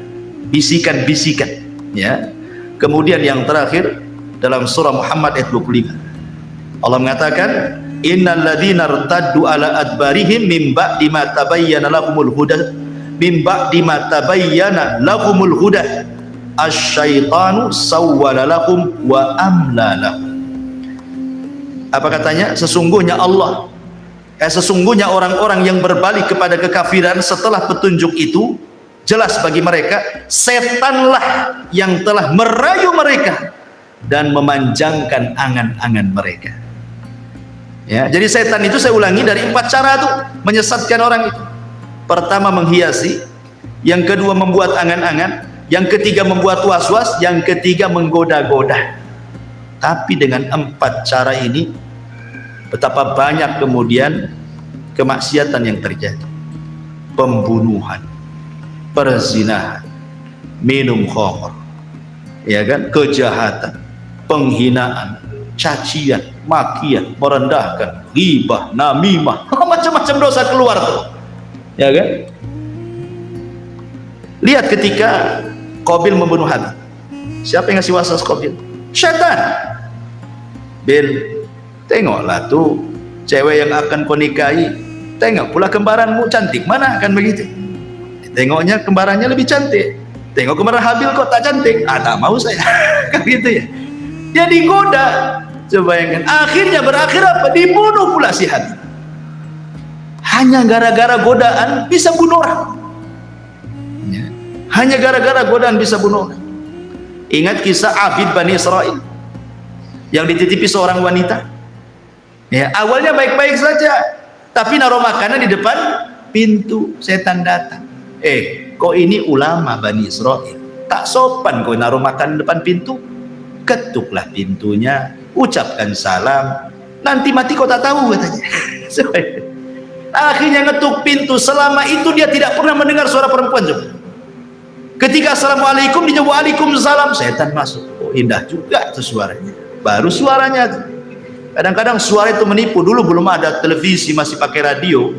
bisikan-bisikan, ya. Kemudian yang terakhir dalam surah Muhammad ayat 25. Allah mengatakan, innal ladzina irtaddu ala adbarihim min ba'di ma tabayyana lahumul huda asyaitanu sawwala lahum wa amla lahum. Apa katanya? Sesungguhnya orang-orang yang berbalik kepada kekafiran setelah petunjuk itu jelas bagi mereka, setanlah yang telah merayu mereka dan memanjangkan angan-angan mereka. Ya, jadi setan itu, saya ulangi, dari 4 cara itu menyesatkan orang itu. Pertama menghiasi, yang kedua membuat angan-angan, yang ketiga membuat was-was, yang ketiga menggoda-goda. Tapi dengan 4 cara ini, betapa banyak kemudian kemaksiatan yang terjadi. Pembunuhan, perzinahan, minum khamr, ya kan, kejahatan, penghinaan, cacian, makian, merendahkan, ghibah, namimah, macam-macam dosa keluar tuh. Ya kan? Lihat ketika Qabil membunuh Habil. Siapa yang ngasih waswas Qabil? Syaitan. Bil, tengoklah tuh cewek yang akan kau nikahi, tengok pula kembaranmu cantik, mana akan begitu? Tengoknya kembarannya lebih cantik, tengok kembaran Habil kok tak cantik, tak mau saya. Kan gitu ya. Dia digoda, coba bayangkan, akhirnya berakhir apa? Dibunuh pula si Habil. Hanya gara-gara godaan bisa bunuh orang. Ya. Hanya gara-gara godaan bisa bunuh orang. Ingat kisah Abid Bani Israel yang dititipi seorang wanita. Ya, awalnya baik-baik saja, tapi naruh makanan di depan pintu, setan datang. Kok ini ulama Bani Israel, tak sopan kau naruh makan di depan pintu. Ketuklah pintunya, ucapkan salam, nanti mati kau tak tahu, katanya. Akhirnya ngetuk pintu, selama itu dia tidak pernah mendengar suara perempuan juga. Ketika assalamualaikum, dia jawab waalaikumsalam, setan masuk. Oh, indah juga itu suaranya. Baru suaranya tuh. Kadang-kadang suara itu menipu. Dulu belum ada televisi, masih pakai radio.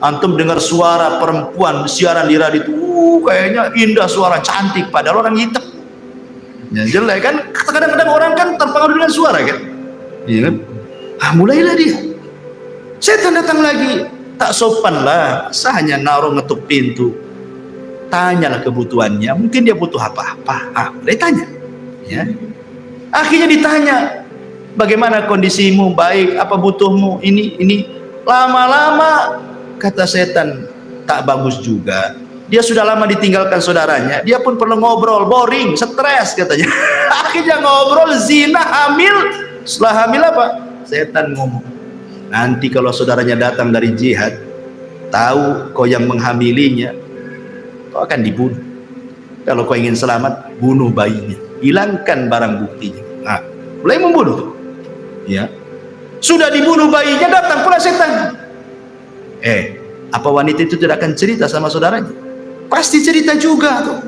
Antum dengar suara perempuan siaran di radio itu, kayaknya indah, suara cantik, padahal orang hitam. Ya, jelek kan. Kadang-kadang orang kan terpengaruh dengan suara kan. Iya kan? Mulailah dia. Setan datang lagi, tak sopan lah. Masa hanya naruh ngetuk pintu. Tanyalah kebutuhannya. Mungkin dia butuh apa-apa. Dia tanya. Ya. Akhirnya ditanya, bagaimana kondisimu, baik, apa butuhmu, ini. Lama-lama kata setan, tak bagus juga. Dia sudah lama ditinggalkan saudaranya, dia pun perlu ngobrol, boring, stres katanya. Akhirnya ngobrol, zina, hamil. Setelah hamil apa? Setan ngomong, nanti kalau saudaranya datang dari jihad, tahu kau yang menghamilinya, kau akan dibunuh. Kalau kau ingin selamat, bunuh bayinya, hilangkan barang buktinya. Nah, mulai membunuh tuh. Ya, sudah dibunuh bayinya, datang pula setan. Apa wanita itu tidak akan cerita sama saudaranya? Pasti cerita juga tuh.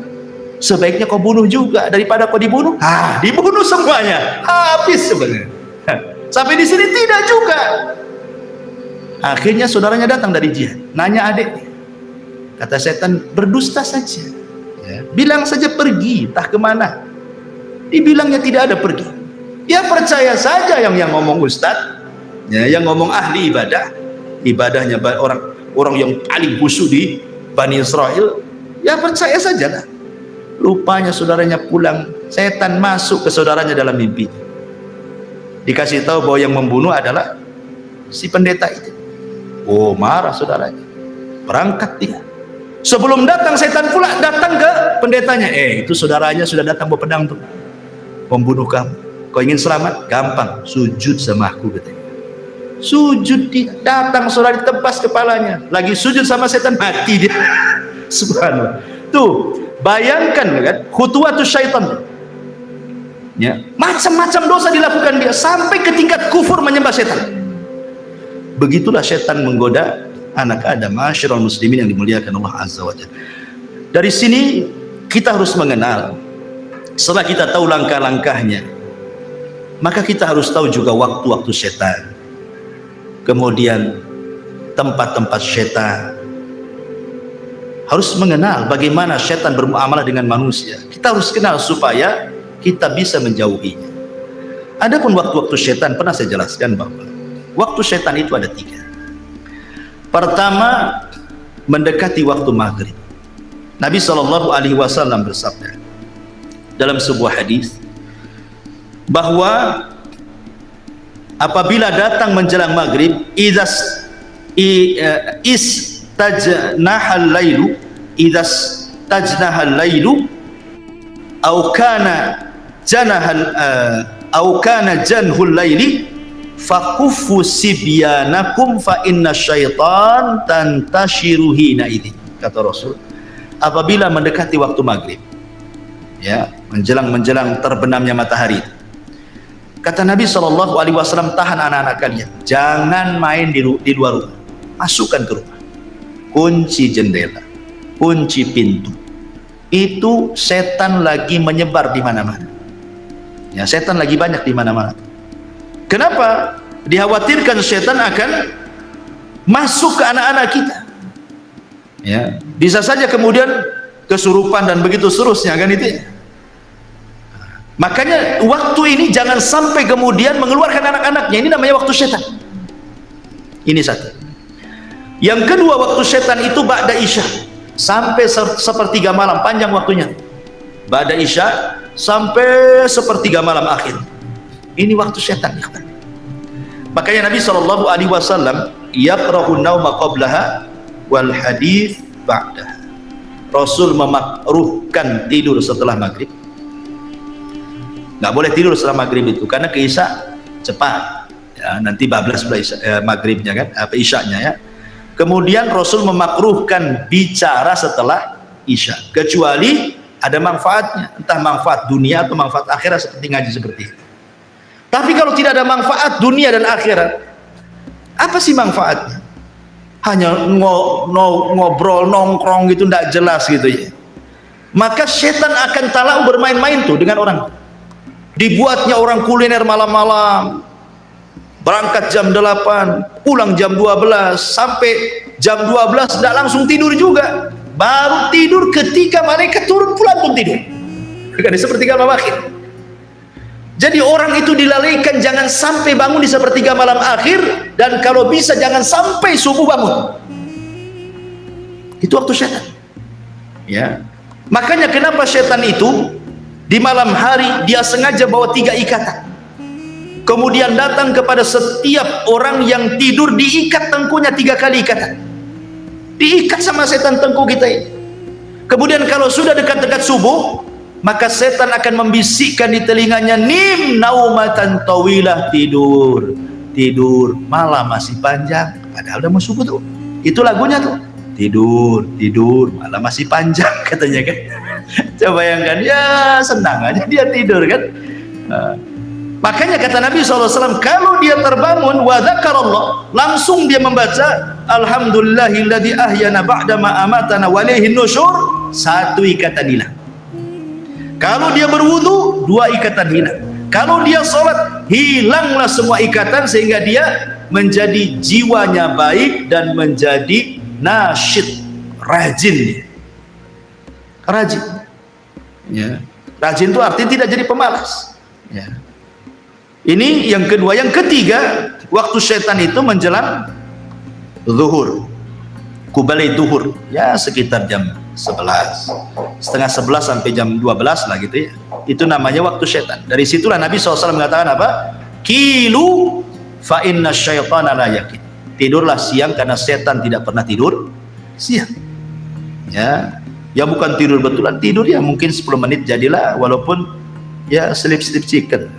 Sebaiknya kau bunuh juga daripada kau dibunuh. Dibunuh semuanya, habis sebenarnya. Sampai di sini tidak juga. Akhirnya saudaranya datang dari jihad, nanya adiknya. Kata setan, berdusta saja. Ya, bilang saja pergi, entah kemana. Dibilangnya tidak ada pergi. Ya percaya saja yang ngomong ustaz, ya, yang ngomong ahli ibadah. Ibadahnya orang yang paling khusyuk di Bani Israel. Ya percaya saja lah. Rupanya saudaranya pulang, setan masuk ke saudaranya dalam mimpi. Dikasih tahu bahwa yang membunuh adalah si pendeta itu. Marah saudaranya. Berangkat dia. Sebelum datang setan pula datang ke pendetanya. Itu saudaranya sudah datang bawa pedang tuh. Membunuh kamu. Kau ingin selamat? Gampang, sujud sama aku katanya. Sujud dia. Datang saudara ditebas kepalanya. Lagi sujud sama setan, mati dia. Subhanallah. Tuh, bayangkan kan, khutuwatus syaitan. Ya, macam-macam dosa dilakukan dia sampai ke tingkat kufur menyembah setan. Begitulah setan menggoda anak Adam, ma'asyiral muslimin yang dimuliakan Allah Azza wa Jalla. Dari sini kita harus mengenal. Setelah kita tahu langkah-langkahnya, maka kita harus tahu juga waktu-waktu setan. Kemudian tempat-tempat setan. Harus mengenal bagaimana setan bermuamalah dengan manusia. Kita harus kenal supaya kita bisa menjauhinya. Adapun waktu-waktu setan, pernah saya jelaskan bahwa waktu setan itu ada 3. Pertama, mendekati waktu maghrib. Nabi SAW bersabda dalam sebuah hadis bahwa apabila datang menjelang maghrib, istajnahal lailu, au kana janhul laili fakuffu sibyanakum fa inna syaitan tantashiru hina idin. Kata Rasul, apabila mendekati waktu maghrib, ya, menjelang terbenamnya matahari, kata Nabi SAW, tahan anak-anak kalian, jangan main di luar rumah, masukkan ke rumah, kunci jendela, kunci pintu. Itu setan lagi menyebar di mana-mana. Ya, setan lagi banyak di mana-mana. Kenapa? Dikhawatirkan setan akan masuk ke anak-anak kita. Ya, bisa saja kemudian kesurupan dan begitu seterusnya kan itu. Makanya waktu ini jangan sampai kemudian mengeluarkan anak-anaknya. Ini namanya waktu setan. Ini satu. Yang kedua, waktu setan itu ba'da isya sampai sepertiga malam, panjang waktunya. Ba'da isya sampai sepertiga malam akhir. Ini waktu setan. Makanya Nabi SAW yakrahun nauma qablaha wal hadith ba'daha. Rasul memakruhkan tidur setelah maghrib. Nggak boleh tidur setelah maghrib itu karena ke isya cepat. Ya, nanti bablas maghribnya kan, isyanya ya. Kemudian Rasul memakruhkan bicara setelah isya, kecuali ada manfaatnya, entah manfaat dunia atau manfaat akhirat seperti ngaji seperti ini. Tapi kalau tidak ada manfaat dunia dan akhirat, apa sih manfaatnya? Hanya ngobrol nongkrong gitu, tidak jelas gitu ya. Maka setan akan talau bermain-main tuh dengan orang. Dibuatnya orang kuliner malam-malam, berangkat jam 8, pulang jam 12, sampai jam 12 tidak langsung tidur juga, baru tidur ketika malaikat turun pula pun tidur. Kan di sepertiga malam akhir. Jadi orang itu dilalaikan jangan sampai bangun di sepertiga malam akhir, dan kalau bisa jangan sampai subuh bangun. Itu waktu setan. Ya. Makanya kenapa setan itu di malam hari dia sengaja bawa 3 ikatan. Kemudian datang kepada setiap orang yang tidur, diikat tengkunya 3 kali ikatan. Diikat sama setan tengku kita ini. Kemudian kalau sudah dekat-dekat subuh, maka setan akan membisikkan di telinganya, nim naumatan tawilah, tidur, tidur, malam masih panjang. Padahal udah mau subuh tuh. Itu lagunya tuh. Tidur, tidur, malam masih panjang katanya kan. Coba bayangkan, ya senang aja dia tidur kan. Makanya kata Nabi SAW, kalau dia terbangun wa dzakarallah, langsung dia membaca alhamdulillahilladzi ahyana ba'dama amatana wa ilaihin nusyur, 1 ikatan hilang. Kalau dia berwudu, 2 ikatan hilang. Kalau dia sholat, hilanglah semua ikatan, sehingga dia menjadi jiwanya baik dan menjadi nasyid, rajin. Rajin. Ya. Rajin itu artinya tidak jadi pemalas. Ya. Ini yang kedua. Yang ketiga, waktu syaitan itu menjelang zuhur, kubalai zuhur, ya sekitar jam 11, setengah 11 sampai jam 12 lah gitu ya. Itu namanya waktu syaitan. Dari situlah Nabi SAW mengatakan apa? Kilu fa inna syaitana la yakin. Tidurlah siang karena setan tidak pernah tidur siang. Ya, ya bukan tidur betulan, tidur ya mungkin 10 menit jadilah, walaupun ya sleep chicken.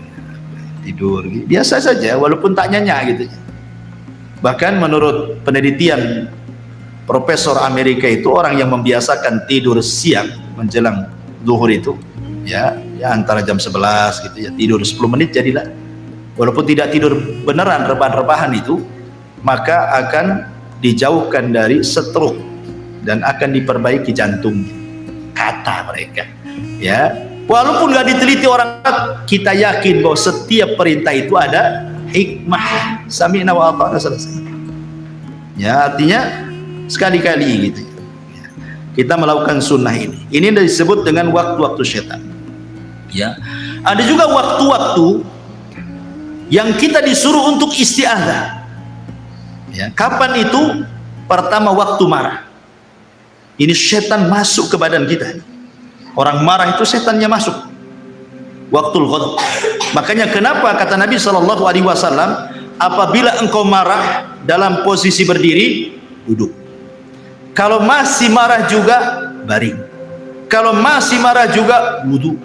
Tidur biasa saja walaupun tak nyenyak gitu. Bahkan menurut penelitian profesor Amerika itu, orang yang membiasakan tidur siang menjelang zuhur itu ya antara jam 11 gitu ya, tidur 10 menit jadilah, walaupun tidak tidur beneran rebahan-rebahan itu, maka akan dijauhkan dari stroke dan akan diperbaiki jantungnya, kata mereka ya. Walaupun nggak diteliti orang, kita yakin bahwa setiap perintah itu ada hikmah. Sami'na wa ata'na, selesai. Ya, artinya sekali-kali gitu. Ya. Kita melakukan sunnah ini. Ini disebut dengan waktu-waktu syaitan. Ya. Ada juga waktu-waktu yang kita disuruh untuk isti'adzah. Ya. Kapan itu? Pertama, waktu marah. Ini syaitan masuk ke badan kita. Orang marah itu setannya masuk. Waktul ghadab. Makanya kenapa kata Nabi SAW, apabila engkau marah dalam posisi berdiri, duduk. Kalau masih marah juga, baring. Kalau masih marah juga, wudu.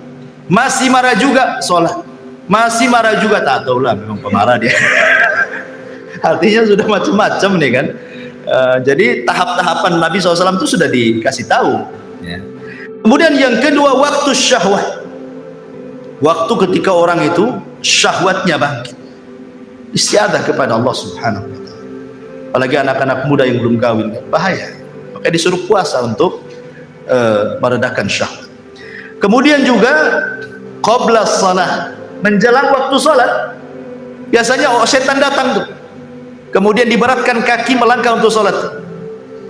Masih marah juga, sholat. Masih marah juga, tak tahulah, memang pemarah dia. Artinya sudah macam-macam nih kan. Jadi tahap-tahapan Nabi SAW itu sudah dikasih tahu. Ya. Kemudian yang kedua, waktu syahwat. Waktu ketika orang itu syahwatnya bangkit, istiadah kepada Allah Subhanahu wa ta'ala. Apalagi anak-anak muda yang belum kawin, bahaya. Maka disuruh puasa untuk meredakan syahwat. Kemudian juga qabla shalah, menjelang waktu salat. Biasanya setan datang tuh, kemudian diberatkan kaki melangkah untuk salat.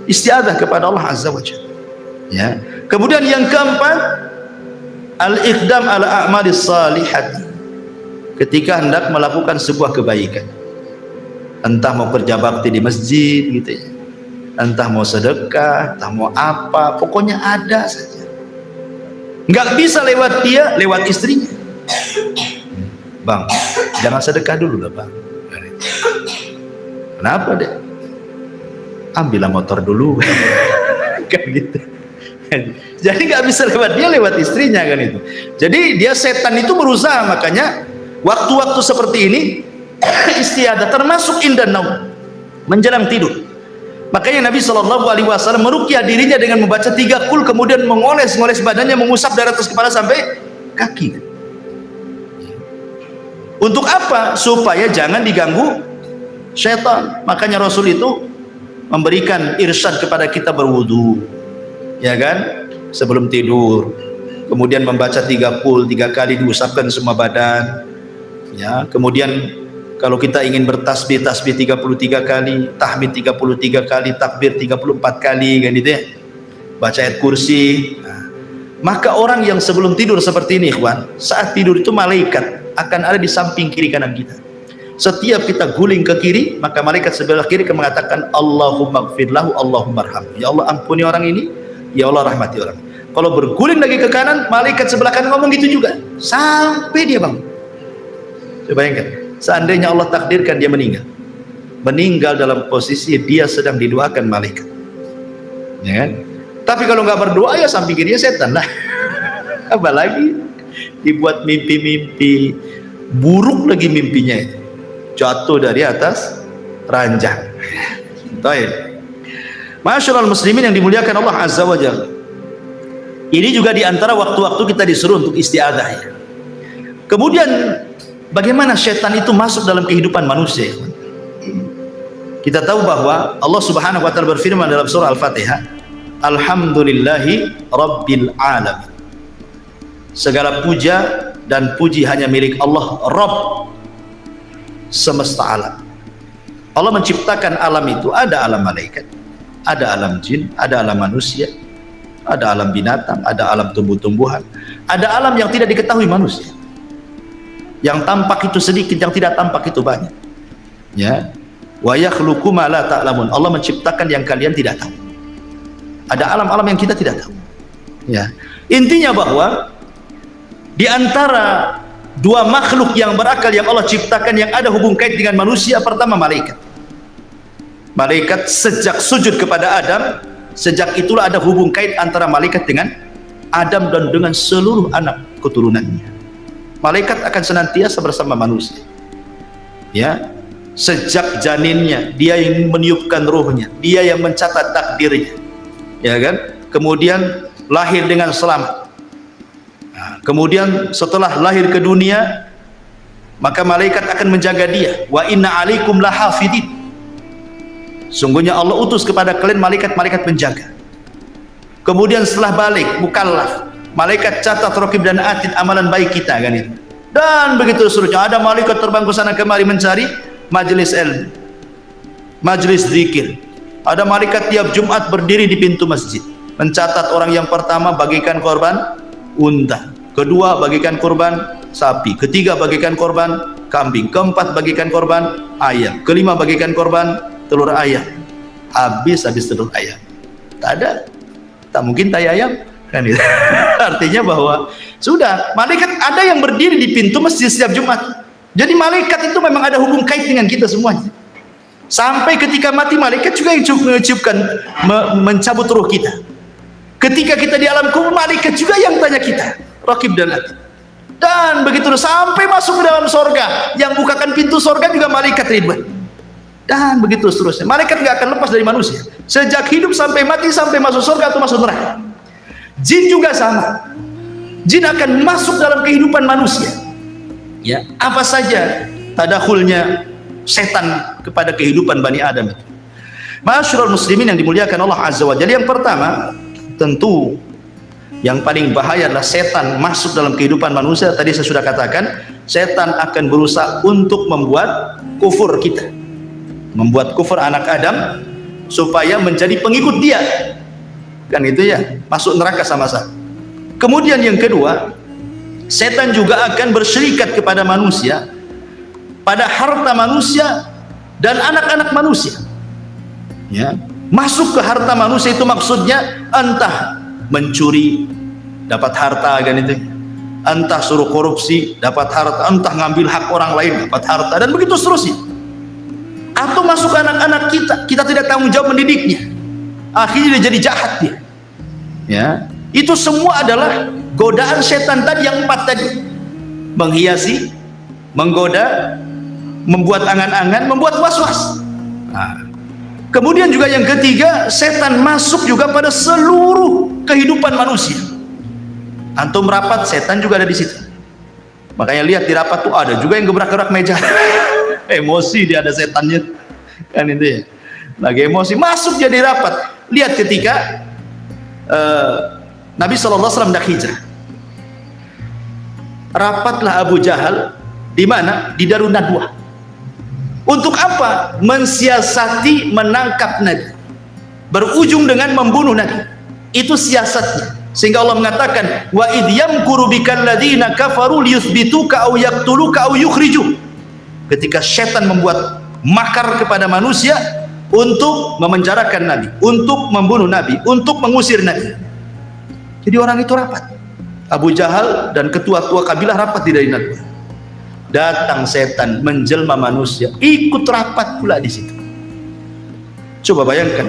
Istiadah kepada Allah Azza wa Jalla. Ya. Kemudian yang keempat, al-iqdam ala a'malis salihati, ketika hendak melakukan sebuah kebaikan, entah mau kerja bakti di masjid gitu ya, entah mau sedekah, entah mau apa, pokoknya ada saja. Nggak bisa lewat dia, lewat istrinya. Bang, jangan sedekah dulu lah bang. Kenapa deh? Ambillah motor dulu. Kan gitu. Jadi nggak bisa lewat dia, lewat istrinya kan itu. Jadi dia, setan itu berusaha. Makanya waktu-waktu seperti ini istiadah, termasuk indan naum, menjelang tidur. Makanya Nabi SAW meruqyah dirinya dengan membaca 3 qul, kemudian mengoles-ngoles badannya, mengusap dari atas kepala sampai kaki. Untuk apa? Supaya jangan diganggu syaitan. Makanya Rasul itu memberikan irsyad kepada kita berwudu, ya kan, sebelum tidur, kemudian membaca 3 qul 3 kali, diusapkan semua badan, ya. Kemudian kalau kita ingin bertasbih, tasbih 33 kali, tahmid 33 kali, takbir 34 kali kan gitu ya. Baca ayat kursi. Nah, Maka orang yang sebelum tidur seperti ini, ikhwan, saat tidur itu malaikat akan ada di samping kiri kanan kita. Setiap kita guling ke kiri, maka malaikat sebelah kiri akan mengatakan Allahumma gfir lahu, Allahumma arham. Ya Allah ampuni orang ini, ya Allah rahmati orang. Kalau berguling lagi ke kanan, malaikat sebelah kanan ngomong gitu juga sampai dia bangun. Coba bayangkan, seandainya Allah takdirkan dia meninggal dalam posisi dia sedang didoakan malaikat, ya kan? Tapi kalau nggak berdoa ya samping kirinya setan lah. Apalagi dibuat mimpi-mimpi buruk lagi mimpinya itu, jatuh dari atas ranjang. Baik. Masyaallah muslimin yang dimuliakan Allah Azza wa Jalla. Ini juga diantara waktu-waktu kita disuruh untuk isti'adzah ya. Kemudian bagaimana syaitan itu masuk dalam kehidupan manusia? Kita tahu bahwa Allah Subhanahu wa taala berfirman dalam surah Al-Fatihah, Alhamdulillahi Rabbil Alamin. Segala puja dan puji hanya milik Allah, Rabb semesta alam. Allah menciptakan alam itu, ada alam malaikat, ada alam jin, ada alam manusia, ada alam binatang, ada alam tumbuh-tumbuhan, ada alam yang tidak diketahui manusia. Yang tampak itu sedikit, yang tidak tampak itu banyak. Ya. Wa yakhluqu ma la ta'lamun. Allah menciptakan yang kalian tidak tahu. Ada alam-alam yang kita tidak tahu. Ya. Intinya bahwa di antara dua makhluk yang berakal yang Allah ciptakan yang ada hubung kait dengan manusia, pertama malaikat. Malaikat sejak sujud kepada Adam, sejak itulah ada hubung kait antara malaikat dengan Adam dan dengan seluruh anak keturunannya. Malaikat akan senantiasa bersama manusia. Ya. Sejak janinnya, dia yang meniupkan ruhnya, dia yang mencatat takdirnya, ya kan? Kemudian lahir dengan selamat. Nah, kemudian setelah lahir ke dunia, maka malaikat akan menjaga dia. Wa inna alaikum lahafidin. Sungguhnya Allah utus kepada kalian malaikat-malaikat penjaga. Kemudian setelah balik mukallaf, malaikat catat raqib dan atid amalan baik kita, kan itu. Dan begitu seterusnya, ada malaikat terbang ke sana kemari mencari majelis ilmu, majelis zikir. Ada malaikat tiap Jumat berdiri di pintu masjid mencatat orang yang pertama bagikan korban unta, kedua bagikan korban sapi, ketiga bagikan korban kambing, keempat bagikan korban ayam, kelima bagikan korban telur ayam. Habis telur ayam, tak ada, tak mungkin tai ayam, kan itu. Artinya bahwa sudah malaikat ada yang berdiri di pintu masjid setiap Jumat. Jadi malaikat itu memang ada hubung kait dengan kita semuanya. Sampai ketika mati malaikat juga yang mencabut ruh kita. Ketika kita di alam kubur, malaikat juga yang tanya kita, raqib dan atid. Dan begitu sampai masuk ke dalam sorga, yang bukakan pintu sorga juga malaikat Ridwan. Dan begitu seterusnya. Malaikat nggak akan lepas dari manusia. Sejak hidup sampai mati, sampai masuk sorga atau masuk neraka. Jin juga sama. Jin akan masuk dalam kehidupan manusia. Ya, apa saja tadakhulnya setan kepada kehidupan Bani Adam. Ma'asyiral muslimin yang dimuliakan Allah Azza wa Jalla, yang pertama tentu yang paling bahaya adalah setan masuk dalam kehidupan manusia. Tadi saya sudah katakan, setan akan berusaha untuk membuat kufur kita, membuat kufur anak Adam supaya menjadi pengikut dia, kan itu ya, masuk neraka sama-sama. Kemudian yang kedua, setan juga akan bersyirikat kepada manusia, pada harta manusia dan anak-anak manusia. Ya, masuk ke harta manusia itu maksudnya entah mencuri dapat harta, kan itu, entah suruh korupsi dapat harta, entah ngambil hak orang lain dapat harta, dan begitu seterusnya. Atau masuk ke anak-anak kita tidak tanggung jawab mendidiknya, akhirnya dia jadi jahat dia. Ya, itu semua adalah godaan setan tadi yang 4 tadi. Menghiasi, menggoda, membuat angan-angan, membuat was-was. Nah, kemudian juga yang ketiga, setan masuk juga pada seluruh kehidupan manusia. Antum rapat, setan juga ada di situ. Makanya lihat di rapat tuh ada juga yang gebrak-gebrak meja. Emosi dia, ada setannya, kan itu ya. Lagi emosi masuk jadi rapat. Lihat ketika Nabi SAW hendak hijrah, rapatlah Abu Jahal di mana? Di Darun Nadwah. Untuk apa? Mensiasati menangkap Nabi, berujung dengan membunuh Nabi. Itu siasatnya. Sehingga Allah mengatakan, wa idh yamkuru bikal ladzina kafaru liyuthbituka aw yaqtuluka aw yukhrijuk. Ketika setan membuat makar kepada manusia untuk memenjarakan Nabi, untuk membunuh Nabi, untuk mengusir Nabi. Jadi orang itu rapat. Abu Jahal dan ketua-tua kabilah rapat di Madinah. Datang setan menjelma manusia, ikut rapat pula di situ. Coba bayangkan,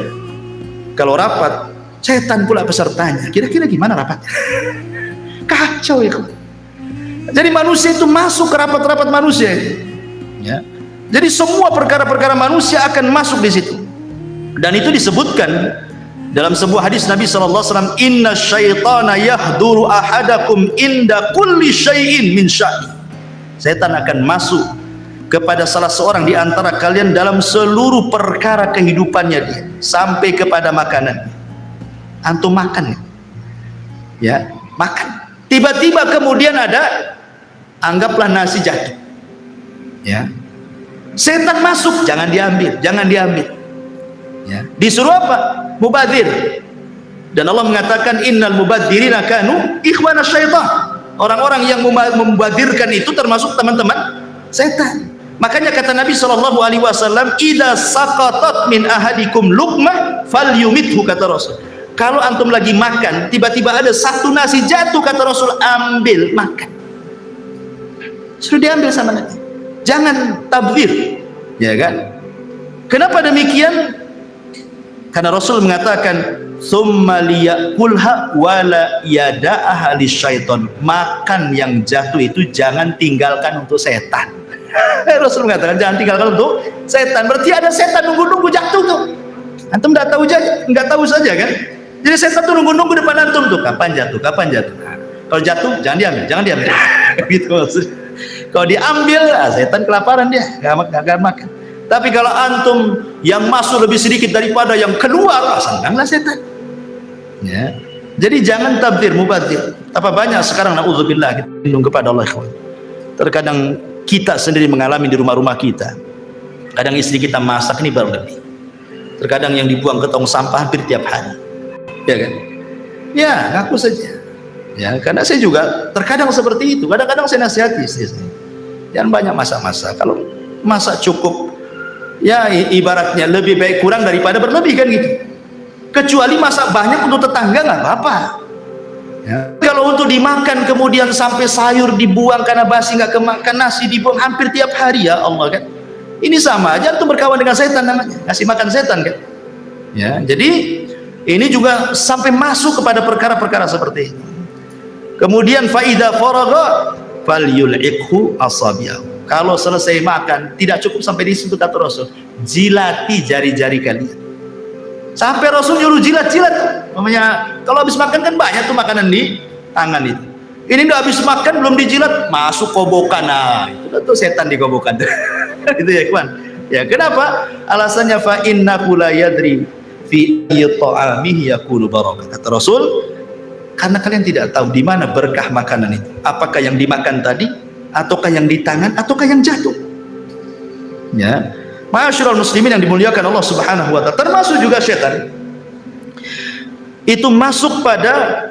kalau rapat setan pula pesertanya, kira-kira gimana rapatnya? Kacau ya. Jadi manusia itu masuk ke rapat-rapat manusia. Ya. Jadi semua perkara-perkara manusia akan masuk di situ. Dan itu disebutkan dalam sebuah hadis Nabi SAW, inna syaitana yahduru ahadakum inda kulli syai'in min sya'ni. Setan akan masuk kepada salah seorang di antara kalian dalam seluruh perkara kehidupannya dia, sampai kepada makanan. Antum makan, ya, makan. Tiba-tiba kemudian ada, anggaplah nasi jatuh, ya. Setan masuk, jangan diambil, jangan diambil. Ya. Disuruh apa? Mubadzir. Dan Allah mengatakan innal mubadzirina kanu ikhwana syaitan. Orang-orang yang membadzirkan itu termasuk teman-teman setan. Makanya kata Nabi SAW, idza saqatat min ahadikum luqmah falyumithu, kata Rasul. Kalau antum lagi makan, tiba-tiba ada satu nasi jatuh, kata Rasul, ambil, makan. Sudah diambil sama Nabi. Jangan tabdzir, ya kan? Kenapa demikian? Karena Rasul mengatakan, summa liyakulha wala yada'aha lisyaiton. Makan yang jatuh itu jangan tinggalkan untuk setan. Rasul mengatakan jangan tinggalkan untuk setan. Berarti ada setan nunggu-nunggu jatuh tuh. Antum nggak tahu saja kan? Jadi setan tuh nunggu-nunggu depan antum tuh, kapan jatuh, kapan jatuh. Nah, kalau jatuh jangan diambil, jangan diambil. Gitu maksudnya. Kalau diambil, setan kelaparan dia, nggak makan. Tapi kalau antum yang masuk lebih sedikit daripada yang keluar, senanglah setan. Ya. Jadi jangan tabdir, mubadzir. Apa banyak sekarang, na'udzubillah, kita lindung kepada Allah. Terkadang kita sendiri mengalami di rumah-rumah kita. Kadang istri kita masak ini baru lebih. Terkadang yang dibuang ke tong sampah hampir tiap hari. Ya kan? Ya, ngaku saja. Ya, karena saya juga terkadang seperti itu. Kadang-kadang saya nasihati istri saya. Jangan banyak masak-masak. Kalau masak cukup, ya ibaratnya lebih baik kurang daripada berlebih, kan gitu. Kecuali masak banyak untuk tetangga nggak apa-apa. Ya. Kalau untuk dimakan kemudian sampai sayur dibuang karena basi, nggak kemakan, nasi dibuang hampir tiap hari, ya Allah kan. Ini sama aja tuh berkawan dengan setan namanya, ngasih makan setan kan. Ya, jadi ini juga sampai masuk kepada perkara-perkara seperti ini. Kemudian faida faragha falyul'iqhu asabi'ahu. Kalau selesai makan tidak cukup sampai di situ, kata Rasul, jilati jari-jari kalian. Sampai Rasul nyuruh jilat-jilat. Namanya kalau habis makan kan banyak tuh makanan di tangan itu. Ini udah habis makan belum dijilat, masuk kobokan. Nah, itu tuh setan di kobokan. Itu ya, kawan. Ya, kenapa? Alasannya fa innahu la yadri fi ta'amihi yakunu barakah. Kata Rasul, karena kalian tidak tahu di mana berkah makanan itu. Apakah yang dimakan tadi, ataukah yang di tangan, ataukah yang jatuh. Ya. Ma'asyiral muslimin yang dimuliakan Allah Subhanahu wa taala, termasuk juga setan itu masuk pada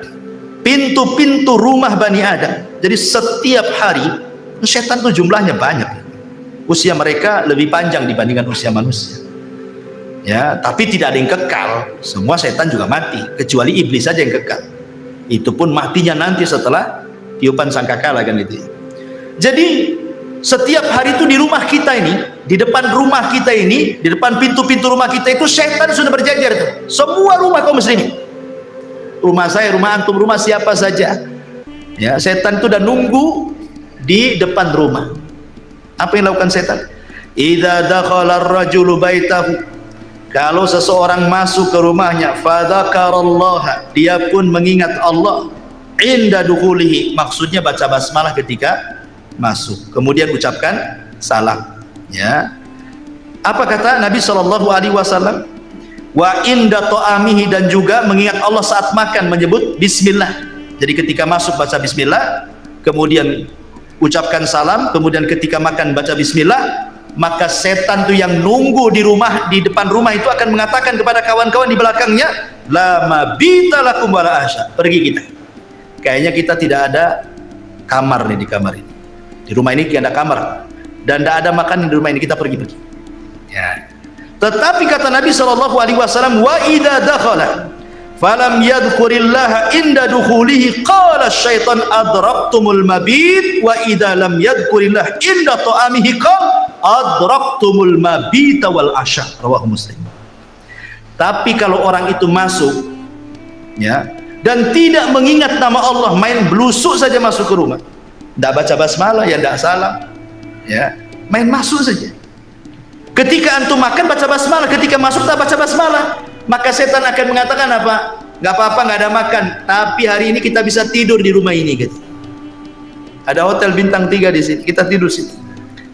pintu-pintu rumah Bani Adam. Jadi setiap hari setan itu jumlahnya banyak. Usia mereka lebih panjang dibandingkan usia manusia. Ya, tapi tidak ada yang kekal. Semua setan juga mati, kecuali iblis saja yang kekal. Itu pun matinya nanti setelah tiupan sangkakala kan itu. Jadi setiap hari itu di rumah kita ini, di depan rumah kita ini, di depan pintu-pintu rumah kita itu setan sudah berjajar tuh. Semua rumah kaum muslimin. Rumah saya, rumah antum, rumah siapa saja. Ya, setan itu udah nunggu di depan rumah. Apa yang dilakukan setan? Idza dakhala ar-rajulu baitahu. Kalau seseorang masuk ke rumahnya, fadzakarallaha, dia pun mengingat Allah. Inda dukhulihi, maksudnya baca basmalah ketika masuk, kemudian ucapkan salam. Ya, apa kata Nabi SAW? Wa inda ta'amihi, dan juga mengingat Allah saat makan, menyebut bismillah. Jadi ketika masuk baca bismillah, kemudian ucapkan salam, kemudian ketika makan baca bismillah. Maka setan tuh yang nunggu di rumah, di depan rumah itu akan mengatakan kepada kawan-kawan di belakangnya, la mabita lakum wala asya. Pergi kita. Kayaknya kita tidak ada kamar nih di kamar ini. Di rumah ini tidak ada kamar dan tidak ada makan di rumah ini, kita pergi. Ya. Tetapi kata Nabi SAW, wa idza dakhala falam yadhkurillaha inda dukhulihi qala syaitan adraktumul mabit wa idza lam yadhkurillah inda ta'amihi qala adraktumul mabita wal asya. Rawahu Muslim. Tapi kalau orang itu masuk, ya, dan tidak mengingat nama Allah, main belusuk saja masuk ke rumah, tidak baca basmalah, ya tidak salam, ya, main masuk saja. Ketika antum makan baca basmalah, ketika masuk tak baca basmalah, maka setan akan mengatakan apa? Nggak apa-apa, nggak ada makan, tapi hari ini kita bisa tidur di rumah ini, gitu. Ada hotel bintang 3 di sini, kita tidur sini.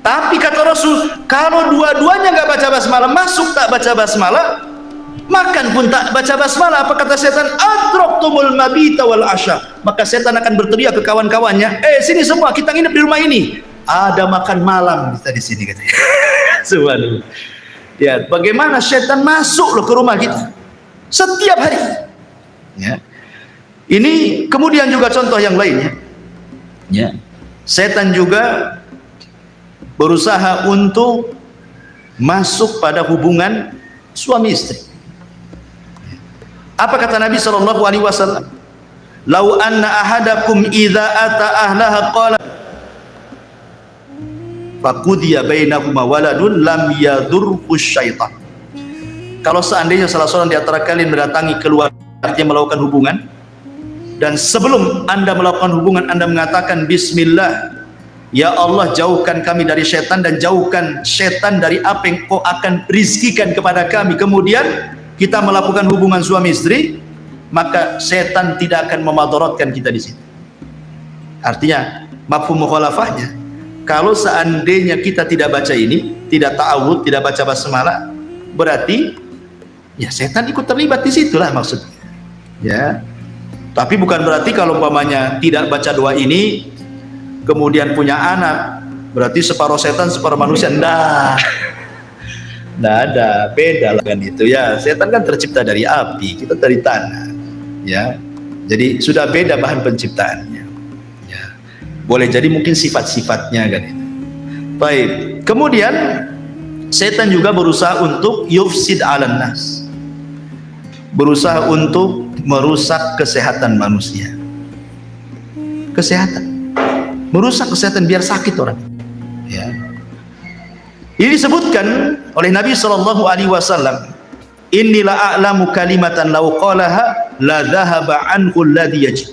Tapi kata Rasul, kalau dua-duanya nggak baca basmalah, masuk tak baca basmalah, makan pun tak baca basmalah, apa kata setan? Adraktumul mabita wal asya. Maka setan akan berteriak ke kawan-kawannya, sini semua, kita nginep di rumah ini, ada makan malam kita di sini, katanya. Subhanallah. Ya, bagaimana setan masuk loh ke rumah kita setiap hari. Ya. Ini kemudian juga contoh yang lainnya. Ya. Setan juga berusaha untuk masuk pada hubungan suami istri. Apa kata Nabi SAW? Lau anna ahadakum idza ata ahlaha qala faqudiya bainahuma waladun lam yadurhu syaitan. Kalau seandainya salah seorang di antara kalian mendatangi keluarganya melakukan hubungan, dan sebelum anda melakukan hubungan anda mengatakan bismillah, ya Allah jauhkan kami dari syaitan dan jauhkan syaitan dari apa yang kau akan rizkikan kepada kami, kemudian kita melakukan hubungan suami istri, maka setan tidak akan memadaratkan kita di sini. Artinya mafhum mukhalafahnya, kalau seandainya kita tidak baca ini, tidak ta'awud, tidak baca basmalah, berarti ya setan ikut terlibat di situlah maksudnya. Ya. Tapi bukan berarti kalau umpamanya tidak baca doa ini kemudian punya anak, berarti separuh setan separuh manusia. Nah, nggak ada, beda lah kan itu ya. Setan kan tercipta dari api, kita dari tanah, ya. Jadi sudah beda bahan penciptaannya. Ya. Boleh jadi mungkin sifat-sifatnya kan itu. Baik. Kemudian setan juga berusaha untuk yufsid 'alan nas. Berusaha untuk merusak kesehatan manusia. Kesehatan. Merusak kesehatan biar sakit orang. Ya. Ini disebutkan oleh Nabi SAW, Innila a'lamu kalimatan law qalaha la dhahaba anhu alladhi yajid.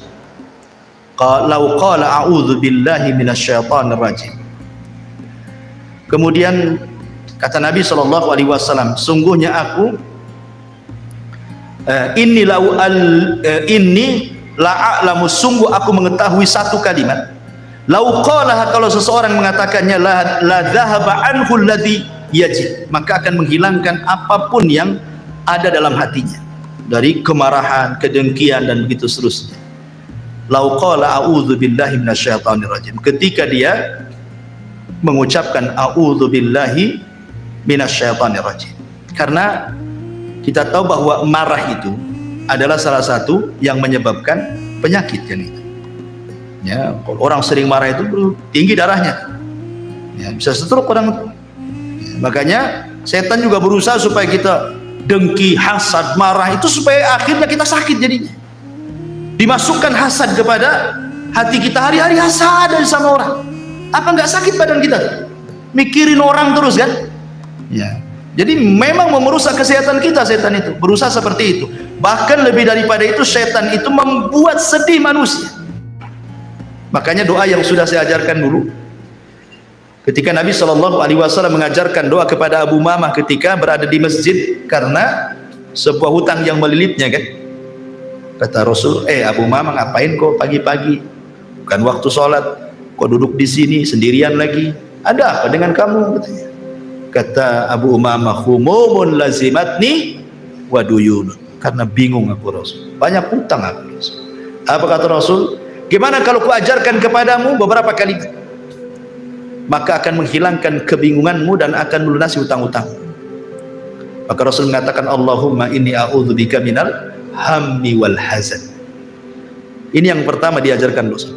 Law qala a'udzu billahi minasyaitonir rajim. Kemudian kata Nabi SAW, sungguhnya aku inni la'alamu, sungguh aku mengetahui satu kalimat, lau qalaha, kalau seseorang mengatakannya, la dhahaba anhu alladhi yajid, maka akan menghilangkan apapun yang ada dalam hatinya dari kemarahan, kedengkian dan begitu seterusnya. Lau qala a'udzu billahi minasyaitonir rajim, ketika dia mengucapkan a'udzu billahi minasyaitonir rajim. Karena kita tahu bahwa marah itu adalah salah satu yang menyebabkan penyakit kan itu. Ya, kalau orang sering marah itu tinggi darahnya. Ya, bisa stroke orang itu. Ya, makanya setan juga berusaha supaya kita dengki, hasad, marah itu supaya akhirnya kita sakit jadinya. Dimasukkan hasad kepada hati kita, hari-hari hasad dari sama orang. Apa nggak sakit badan kita? Mikirin orang terus kan? Ya. Jadi memang merusak kesehatan kita setan itu, berusaha seperti itu. Bahkan lebih daripada itu, setan itu membuat sedih manusia. Makanya doa yang sudah saya ajarkan dulu, ketika Nabi SAW mengajarkan doa kepada Abu Umamah ketika berada di masjid karena sebuah hutang yang melilitnya kan. Kata Rasul, Abu Umamah ngapain kok pagi-pagi? Bukan waktu sholat, kok duduk di sini sendirian lagi? Ada apa dengan kamu? Katanya. Kata Abu Umamah, humumun lazimatni wa duyun, karena bingung aku Rasul, banyak hutang aku Rasul. Apa kata Rasul? Gimana kalau kuajarkan kepadamu beberapa kalimat, maka akan menghilangkan kebingunganmu dan akan melunasi hutang-hutang. Maka Rasul mengatakan, Allahumma inni a'udzubika minal hammi wal hazan. Ini yang pertama diajarkan dosa.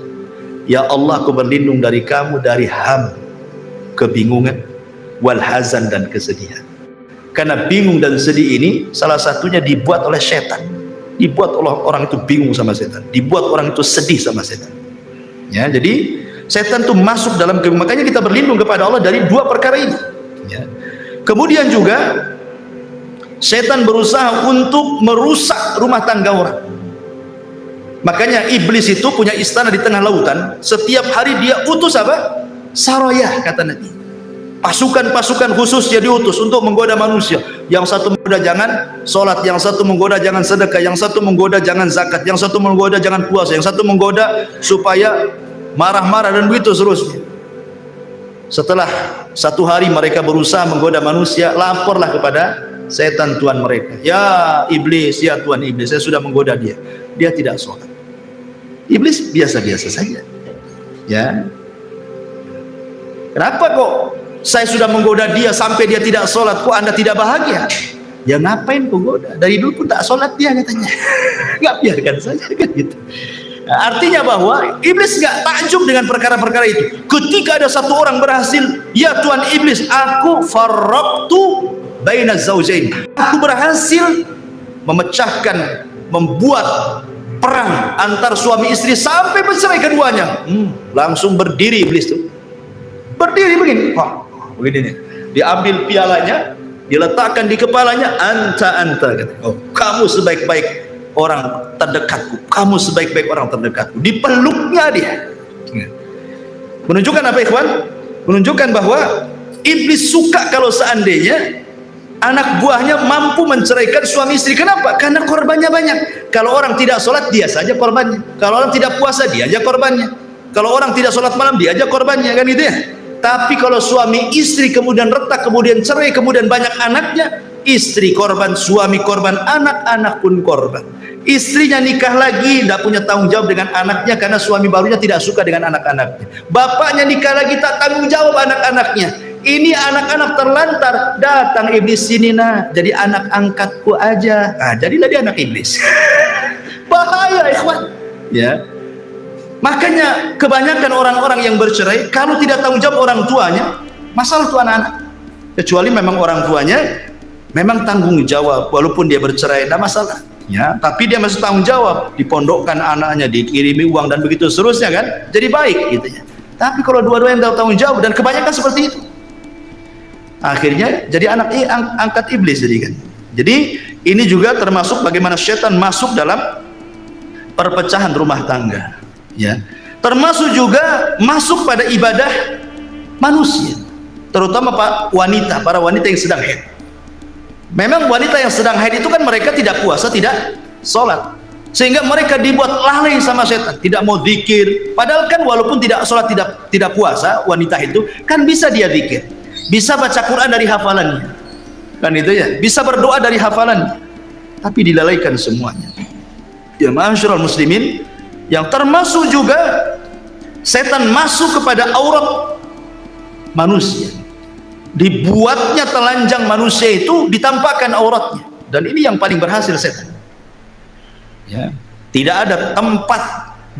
Ya Allah, aku berlindung dari kamu dari ham, kebingungan, wal hazan, dan kesedihan. Karena bingung dan sedih ini salah satunya dibuat oleh setan. Dibuat oleh orang itu bingung sama setan, dibuat orang itu sedih sama setan. Ya, jadi setan itu masuk dalam kebingungan. Makanya kita berlindung kepada Allah dari dua perkara ini. Ya. Kemudian juga setan berusaha untuk merusak rumah tangga orang. Makanya iblis itu punya istana di tengah lautan. Setiap hari dia utus apa? Sarayah, kata Nabi. Pasukan-pasukan khusus dia diutus untuk menggoda manusia. Yang satu menggoda jangan sholat, yang satu menggoda jangan sedekah, yang satu menggoda jangan zakat, yang satu menggoda jangan puasa, yang satu menggoda supaya marah-marah, dan begitu seterusnya. Setelah satu hari mereka berusaha menggoda manusia, laporlah kepada setan tuan mereka. Ya iblis, ya tuan iblis, saya sudah menggoda dia. Dia tidak sholat. Iblis biasa-biasa saja. Ya. Kenapa kok saya sudah menggoda dia sampai dia tidak sholat, kok anda tidak bahagia? Ya ngapain kau goda? Dari dulu pun tak sholat dia, katanya. Nggak, biarkan saja kan gitu. Nah, artinya bahwa iblis nggak takjub dengan perkara-perkara itu. Ketika ada satu orang berhasil, ya tuan iblis, aku farraqtu baina zaujain. Aku berhasil memecahkan, membuat perang antar suami istri sampai bercerai keduanya. Langsung berdiri iblis tuh. Berdiri begini. Wah, begini nih. Diambil pialanya, diletakkan di kepalanya, anta, kata. Oh, kamu sebaik-baik orang terdekatku, kamu sebaik-baik orang terdekatku. Dipeluknya dia. Menunjukkan apa, ikhwan? Menunjukkan bahwa iblis suka kalau seandainya anak buahnya mampu menceraikan suami istri. Kenapa? Karena korbannya banyak. Kalau orang tidak sholat, dia saja korbannya. Kalau orang tidak puasa, dia aja korbannya. Kalau orang tidak sholat malam, dia aja korbannya, kan gitu ya. Tapi kalau suami istri kemudian retak, kemudian cerai, kemudian banyak anaknya, istri korban, suami korban, anak-anak pun korban. Istrinya nikah lagi, tidak punya tanggung jawab dengan anaknya karena suami barunya tidak suka dengan anak-anaknya. Bapaknya nikah lagi, tak tanggung jawab anak-anaknya. Ini anak-anak terlantar, datang iblis sini, nah jadi anak angkatku aja. Nah, jadilah dia anak iblis. Bahaya, ikhwan. Ya. Makanya kebanyakan orang-orang yang bercerai, kalau tidak tanggung jawab orang tuanya, masalah itu anak-anak. Kecuali memang orang tuanya memang tanggung jawab, walaupun dia bercerai, tidak masalah. Ya, tapi dia masih tanggung jawab, dipondokkan anaknya, dikirimi uang dan begitu seterusnya, kan? Jadi baik gitu ya. Tapi kalau dua-duanya yang tanggung jawab, dan kebanyakan seperti itu, akhirnya jadi anak angkat iblis, jadi kan. Jadi ini juga termasuk bagaimana setan masuk dalam perpecahan rumah tangga. Ya, termasuk juga masuk pada ibadah manusia, terutama wanita, para wanita yang sedang haid. Memang wanita yang sedang haid itu kan mereka tidak puasa, tidak sholat, sehingga mereka dibuat lalai sama setan, tidak mau zikir. Padahal kan walaupun tidak sholat, tidak puasa, wanita itu kan bisa dia zikir, bisa baca Quran dari hafalannya, kan itu ya, bisa berdoa dari hafalannya, tapi dilalaikan semuanya. Ya ma'asyiral muslimin, yang termasuk juga setan masuk kepada aurat manusia, dibuatnya telanjang manusia itu, ditampakkan auratnya, dan ini yang paling berhasil setan. Ya, tidak ada tempat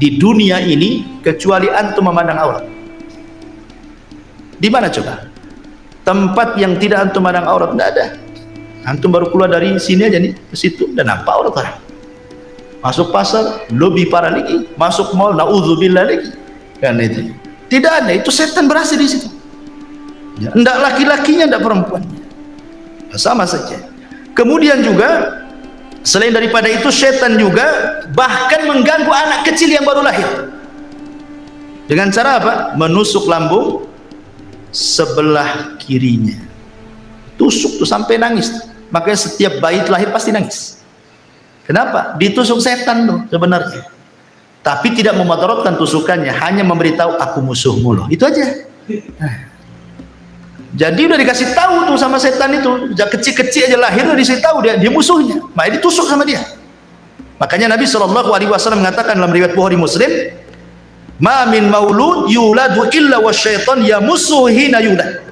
di dunia ini kecuali antum memandang aurat. Di mana coba tempat yang tidak antum memandang aurat? Tidak ada. Antum baru keluar dari sini aja nih ke situ dan nampak aurat orang. Masuk pasar lebih parah lagi, masuk mall naudzubillah lagi, kan itu. Tidak ada, itu setan berhasil di situ. Ya, enggak laki-lakinya, enggak perempuannya, sama saja. Kemudian juga selain daripada itu, setan juga bahkan mengganggu anak kecil yang baru lahir dengan cara apa? Menusuk lambung sebelah kirinya, tusuk tuh sampai nangis. Makanya setiap bayi lahir pasti nangis. Kenapa? Ditusuk setan tuh sebenarnya, tapi tidak memudaratkan tusukannya, hanya memberitahu aku musuhmu loh, itu aja. Jadi udah dikasih tahu tuh sama setan itu, sejak kecil-kecil aja lahir udah dikasih tahu dia musuhnya, makanya ditusuk sama dia. Makanya Nabi SAW mengatakan dalam riwayat Bukhari Muslim, ma min maulud yuladu illa wasyaitan yamussuhu hina yulad.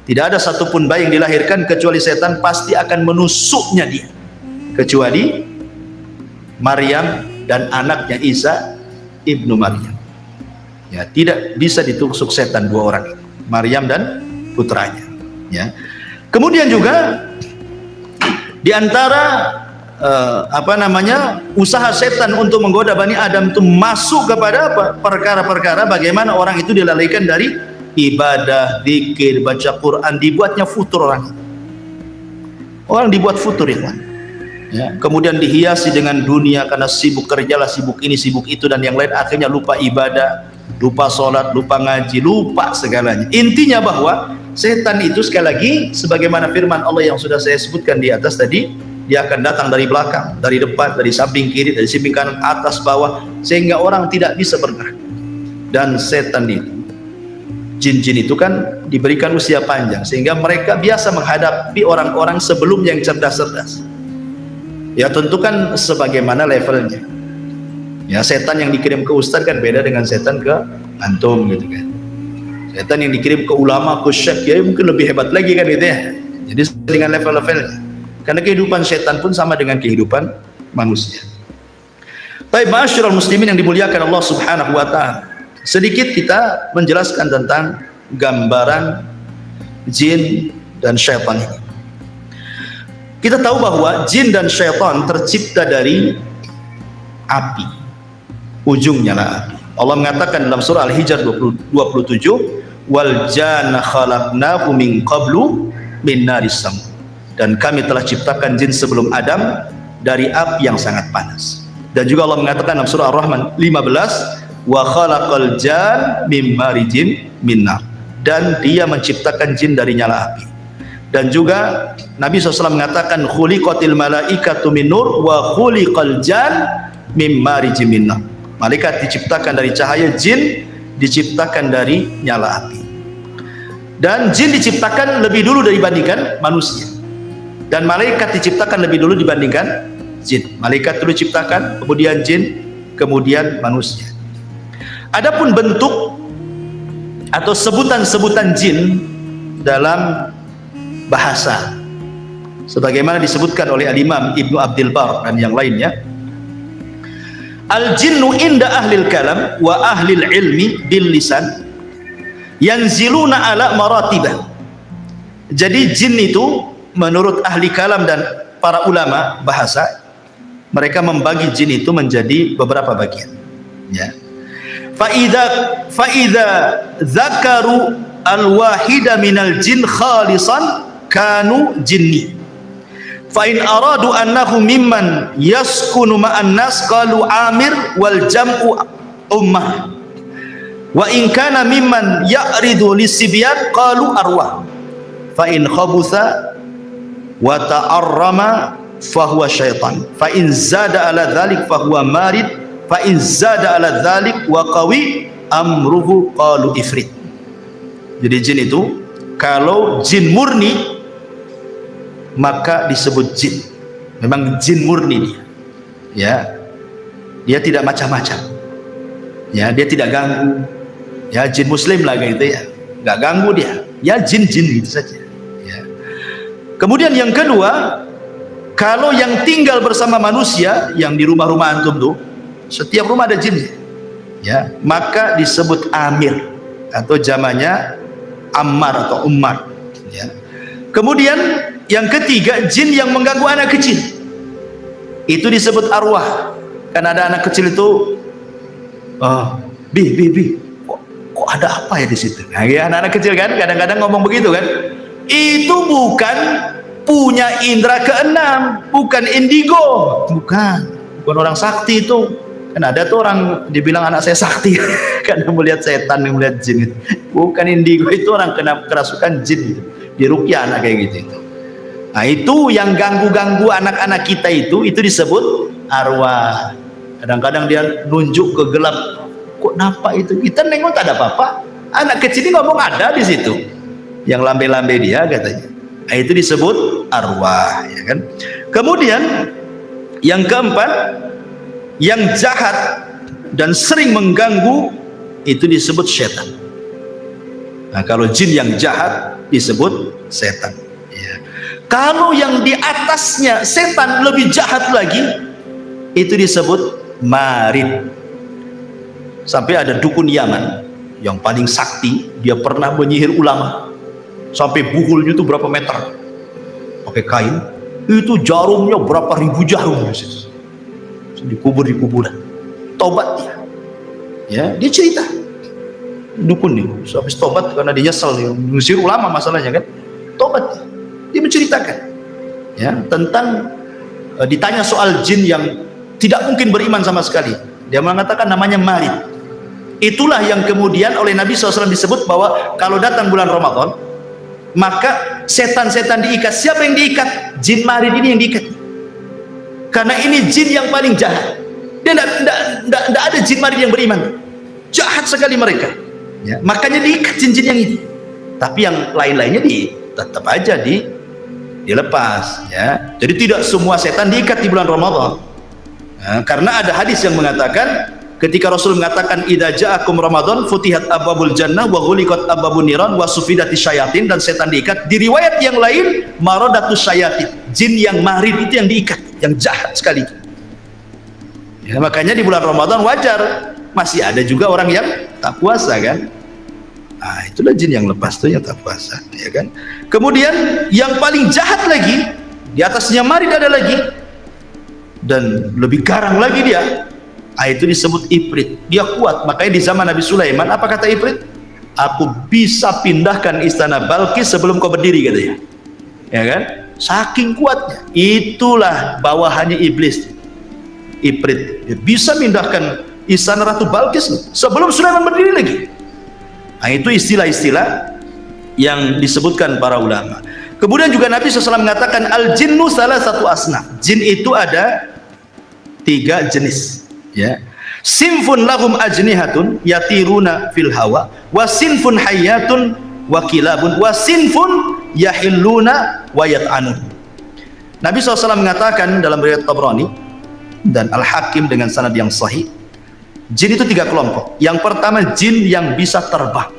Tidak ada satupun bayi yang dilahirkan kecuali setan pasti akan menusuknya dia, kecuali Maryam dan anaknya Isa ibnu Maryam. Ya, tidak bisa ditusuk setan dua orang, Maryam dan putranya. Ya. Kemudian juga di antara usaha setan untuk menggoda Bani Adam itu masuk kepada apa? Perkara-perkara bagaimana orang itu dilalaikan dari ibadah, zikir, baca Quran, dibuatnya futur orang. Orang dibuat futur ya. Kemudian dihiasi dengan dunia karena sibuk kerjalah, sibuk ini, sibuk itu dan yang lain, akhirnya lupa ibadah, lupa sholat, lupa ngaji, lupa segalanya. Intinya bahwa setan itu sekali lagi sebagaimana firman Allah yang sudah saya sebutkan di atas tadi, dia akan datang dari belakang, dari depan, dari samping kiri, dari samping kanan, atas, bawah, sehingga orang tidak bisa bergerak. Dan setan itu, jin-jin itu kan diberikan usia panjang sehingga mereka biasa menghadapi orang-orang sebelum yang cerdas-cerdas. Ya tentu kan sebagaimana levelnya. Ya setan yang dikirim ke ustaz kan beda dengan setan ke antum gitu kan. Setan yang dikirim ke ulama, ke syekh ya mungkin lebih hebat lagi kan gitu ya. Jadi dengan level-levelnya. Karena kehidupan setan pun sama dengan kehidupan manusia. Baik, ma'asyiral muslimin yang dimuliakan Allah Subhanahu wa taala. Sedikit kita menjelaskan tentang gambaran jin dan syaitan ini. Kita tahu bahwa jin dan syaitan tercipta dari api. Ujungnya lah api. Allah mengatakan dalam surah Al-Hijr 27, wal janna khalaqnahu min qablu min naris sam. Dan kami telah ciptakan jin sebelum Adam dari api yang sangat panas. Dan juga Allah mengatakan dalam surah Ar-Rahman 15, wa khalaqal jan mim marijin min nar. Dan dia menciptakan jin dari nyala api. Dan juga Nabi SAW mengatakan khuliqatil malaikatu min nur wa khuliqal jan mim marijin min nar. Malaikat diciptakan dari cahaya, jin diciptakan dari nyala api. Dan jin diciptakan lebih dulu dibandingkan manusia. Dan malaikat diciptakan lebih dulu dibandingkan jin. Malaikat dulu diciptakan, kemudian jin, kemudian manusia. Adapun bentuk atau sebutan-sebutan jin dalam bahasa sebagaimana disebutkan oleh Al-Imam Ibnu Abdul Bar dan yang lainnya, al-jinnu inda ahlil kalam wa ahlil ilmi bil lisan yanziluna ala maratibah. Jadi jin itu menurut ahli kalam dan para ulama bahasa, mereka membagi jin itu menjadi beberapa bagian. Ya. Faida zakaru al-wahida minal jin khalisan kanu jinni. Fa in aradu annahu mimman yaskunu ma'an nas qalu amir wal jam'u ummah. Wa in kana mimman ya'ridu lisibyan qalu arwah. Fa in khabutha wa ta'arrama fahuwa syaitan. Fa in zada ala dhalik fahuwa marid. Fa in zada ala dhalik wa qawi amruhu qalu ifrit. Jadi jin itu kalau jin murni maka disebut jin. Memang jin murni dia. Ya. Dia tidak macam-macam. Ya, dia tidak ganggu. Ya, jin muslim lah gitu ya. Enggak ganggu dia. Ya jin-jin gitu saja. Ya. Kemudian yang kedua, kalau yang tinggal bersama manusia yang di rumah-rumah antum tuh, setiap rumah ada jin. Ya, maka disebut amir atau jamannya ammar atau ummar. Ya. Kemudian yang ketiga, jin yang mengganggu anak kecil. Itu disebut arwah. Kan ada anak kecil itu bi, kok ada apa ya di situ? Nah, ya, anak-anak kecil kan kadang-kadang ngomong begitu kan. Itu bukan punya indera keenam, bukan indigo, bukan orang sakti itu. Kan ada tuh orang dibilang anak saya sakti karena melihat setan, melihat jin itu. Bukan indigo, itu orang kena kerasukan jin gitu. Diruqyah anak kayak gitu itu. Nah, itu yang ganggu-ganggu anak-anak kita itu disebut arwah. Kadang-kadang dia nunjuk ke gelap. Kok nampak itu? Kita nengok tak ada apa-apa. Anak kecil ini ngomong ada di situ. Yang lambe-lambe dia katanya. Nah, itu disebut arwah, ya kan? Kemudian yang keempat, yang jahat dan sering mengganggu itu disebut setan. Nah, kalau jin yang jahat disebut setan. Ya. Kalau yang di atasnya setan lebih jahat lagi, itu disebut marid. Sampai ada dukun Yaman yang paling sakti, dia pernah menyihir ulama sampai buhulnya itu berapa meter pakai kain, itu jarumnya berapa ribu jarum dikubur di kuburan. Tobat dia, ya dia cerita dukun nih, habis tobat karena dia nyesel, dia mengusir ulama masalahnya kan, tobat dia menceritakan ya tentang ditanya soal jin yang tidak mungkin beriman sama sekali, dia mengatakan namanya marid. Itulah yang kemudian oleh Nabi SAW disebut bahwa kalau datang bulan Ramadan maka setan-setan diikat. Siapa yang diikat? Jin marid ini yang diikat, karena ini jin yang paling jahat. Dia tidak ada jin marid yang beriman, jahat sekali mereka ya, makanya diikat jin-jin yang ini. Tapi yang lain-lainnya tetap aja dilepas ya. Jadi tidak semua setan diikat di bulan Ramadan ya, karena ada hadis yang mengatakan ketika Rasul mengatakan idza ja'akum Ramadan futihat abwabul jannah wa ghuliqat abwabun niran wa sufidatis syayatin, dan setan diikat. Di riwayat yang lain maradatus syayatin, jin yang marid itu yang diikat, yang jahat sekali ya. Makanya di bulan Ramadan wajar masih ada juga orang yang tak puasa kan. Nah, itulah jin yang lepas tuh yang tak puasa ya kan. Kemudian yang paling jahat lagi, di atasnya marid ada lagi dan lebih garang lagi dia. Itu disebut Ifrit. Dia kuat, makanya di zaman Nabi Sulaiman apa kata Ifrit? Aku bisa pindahkan istana Balkis sebelum kau berdiri, katanya ya kan. Saking kuatnya, itulah bawahannya iblis Ifrit. Dia bisa pindahkan istana Ratu Balkis sebelum Sulaiman berdiri lagi. Nah, itu istilah-istilah yang disebutkan para ulama. Kemudian juga Nabi SAW mengatakan al-jinnu salah satu asnaf. Jin itu ada 3 jenis ya. Sinfun lahum ajnihatun yatiruna fil hawa, wa sinfun hayyatun wa kilabun, wa sinfun yahilluna wa yat'anun. Nabi SAW mengatakan dalam riwayat Tabrani dan Al-Hakim dengan sanad yang sahih, jin itu 3 kelompok. Yang pertama jin yang bisa terbang.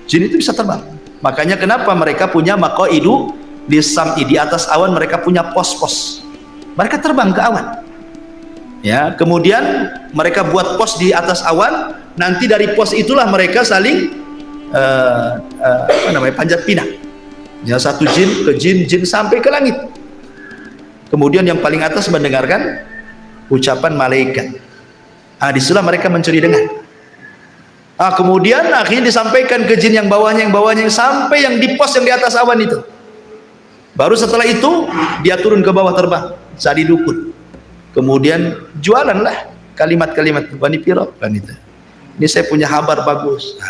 Jin itu bisa terbang. Makanya kenapa mereka punya maqaidu lisam'i, di atas awan mereka punya pos-pos. Mereka terbang ke awan. Ya, kemudian mereka buat pos di atas awan, nanti dari pos itulah mereka saling panjat pinang. Ya, satu jin ke jin sampai ke langit. Kemudian yang paling atas mendengarkan ucapan malaikat. Disitulah mereka mencuri dengar. Kemudian akhirnya disampaikan ke jin yang bawahnya sampai yang di pos yang di atas awan itu. Baru setelah itu dia turun ke bawah terbang, jadi dukun. Kemudian jualanlah kalimat-kalimat Bani Piro kan itu. Ini saya punya kabar bagus.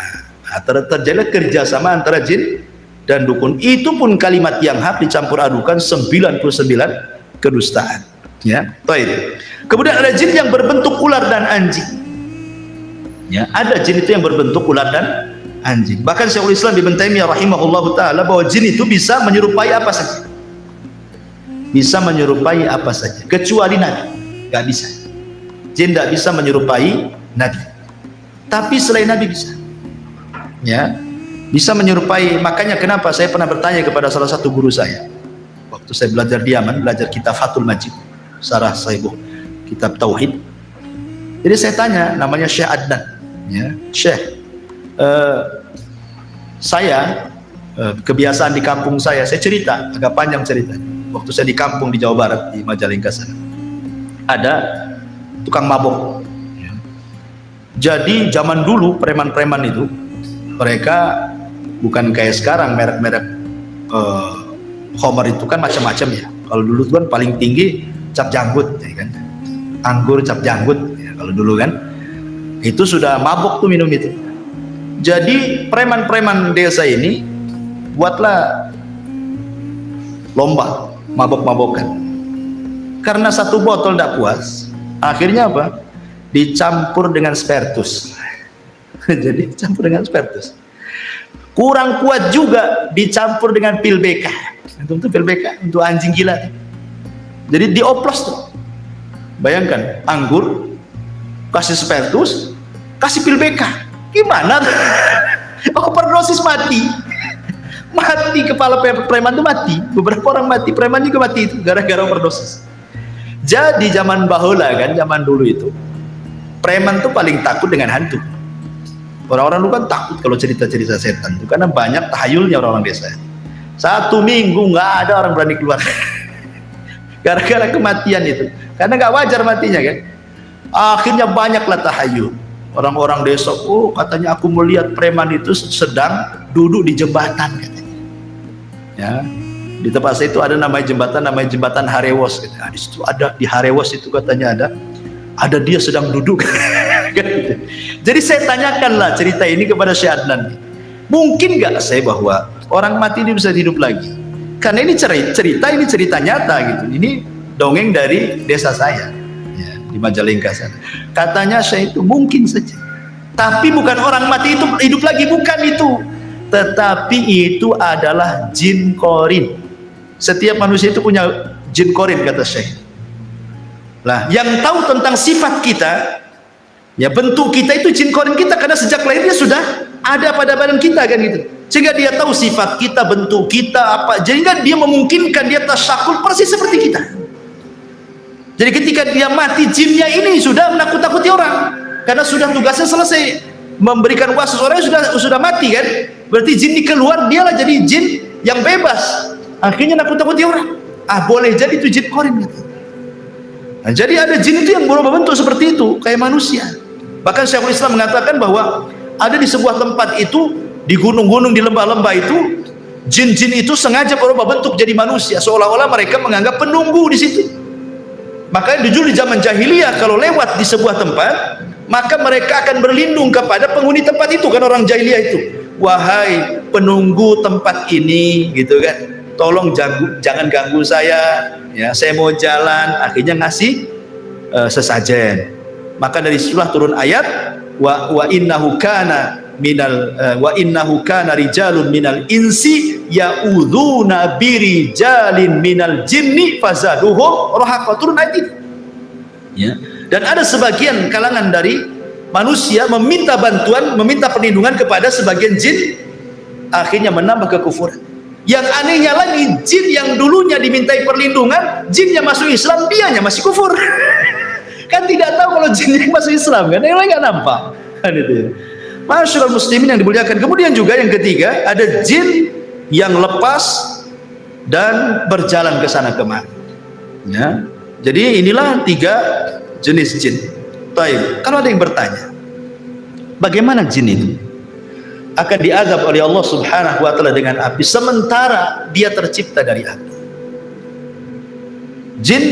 Terjadi kerjasama antara jin dan dukun. Itu pun kalimat yang hak dicampur adukan 99 kedustaan. Ya, baik. Kemudian ada jin yang berbentuk ular dan anjing. Ya, ada jin itu yang berbentuk ular dan anjing. Bahkan Syekhul Islam Ibnu Taimiyah rahimahullahu taala bahwa jin itu bisa menyerupai apa saja. Bisa menyerupai apa saja kecuali Nabi. Gak bisa. Jin tidak bisa menyerupai Nabi. Tapi selain Nabi bisa. Ya, bisa menyerupai. Makanya kenapa saya pernah bertanya kepada salah satu guru saya waktu saya belajar di Yaman, belajar kitab Fathul Majid, Sarah Sahih kitab Tauhid. Jadi saya tanya, namanya Syekh Adnan, ya, Syekh, saya kebiasaan di kampung saya cerita agak panjang ceritanya. Waktu saya di kampung di Jawa Barat di Majalengka sana, ada tukang mabok. Jadi zaman dulu preman-preman itu mereka bukan kayak sekarang merek-merek Homer itu kan macam-macam ya. Kalau dulu kan paling tinggi cap janggut, ya kan? Anggur cap janggut. Ya, kalau dulu kan itu sudah mabok tuh minum itu. Jadi preman-preman desa ini buatlah lomba mabok-mabokan. Karena satu botol tidak puas, akhirnya apa? Dicampur dengan spiritus. Jadi dicampur dengan spiritus. Kurang kuat juga dicampur dengan pil BK. Untuk pil BK untuk anjing gila. Jadi dioplos tuh. Bayangkan, anggur kasih spiritus, kasih pil BK. Gimana? Overdosis mati. Mati kepala preman itu mati. Beberapa orang mati, preman juga mati itu gara-gara overdosis. Jadi zaman bahula kan, zaman dulu itu preman tuh paling takut dengan hantu. Orang-orang dulu kan takut kalau cerita-cerita setan itu karena banyak tahayulnya orang-orang desa. 1 minggu nggak ada orang berani keluar gara-gara kematian itu, karena nggak wajar matinya kan. Akhirnya banyaklah tahayul orang-orang desa. Oh, katanya aku melihat preman itu sedang duduk di jembatan katanya. Ya, di tempat saya itu ada namanya jembatan Harewos. Nah, di situ ada, di Harewos itu katanya ada dia sedang duduk. Jadi saya tanyakanlah cerita ini kepada Syekh Adnan, mungkin nggak saya bahwa orang mati ini bisa hidup lagi? Karena ini cerita nyata gitu. Ini dongeng dari desa saya ya, di Majalengka sana. Katanya saya itu mungkin saja, tapi bukan orang mati itu hidup lagi, bukan itu, tetapi itu adalah jin korin. Setiap manusia itu punya jin korin, kata Syekh. Lah, yang tahu tentang sifat kita, ya bentuk kita itu jin korin kita, karena sejak lahirnya sudah ada pada badan kita kan gitu. Sehingga dia tahu sifat kita, bentuk kita apa. Sehingga dia memungkinkan dia tasyakul persis seperti kita. Jadi ketika dia mati, jinnya ini sudah menakut-takuti orang, karena sudah tugasnya selesai, memberikan wasus orang sudah mati kan. Berarti jin ini keluar, dialah jadi jin yang bebas. Akhirnya nakut-takuti orang. Boleh jadi itu jin korin gitu. Nah, jadi ada jin itu yang berubah bentuk seperti itu, kayak manusia. Bahkan Syekhul Islam mengatakan bahwa ada di sebuah tempat itu, di gunung-gunung, di lembah-lembah itu, jin-jin itu sengaja berubah bentuk jadi manusia, seolah-olah mereka menganggap penunggu di situ. Makanya dulu di zaman jahiliyah kalau lewat di sebuah tempat, maka mereka akan berlindung kepada penghuni tempat itu, kan orang jahiliyah itu. Wahai penunggu tempat ini, gitu kan, tolong jangan ganggu saya, ya, saya mau jalan. Akhirnya ngasih sesajen. Maka dari situlah turun ayat wa innahu kana rijalun minal insi ya'udzuna birijalin minal jinni fazaduhum rahaqa. Turun ayat itu ya. Dan ada sebagian kalangan dari manusia meminta bantuan, meminta perlindungan kepada sebagian jin, akhirnya menambah kekufuran. Yang anehnya lagi, jin yang dulunya dimintai perlindungan, jinnya masuk Islam, dianya masih kufur. Kan tidak tahu kalau jinnya masuk Islam kan, yang lain nggak nampak kan itu ya. Masyaallah muslimin yang dimuliakan. Kemudian juga yang ketiga, ada jin yang lepas dan berjalan ke sana kemari ya. Jadi inilah 3 jenis jin. Baik, kalau ada yang bertanya, bagaimana jin itu akan diazab oleh Allah Subhanahu wa taala dengan api sementara dia tercipta dari api? Jin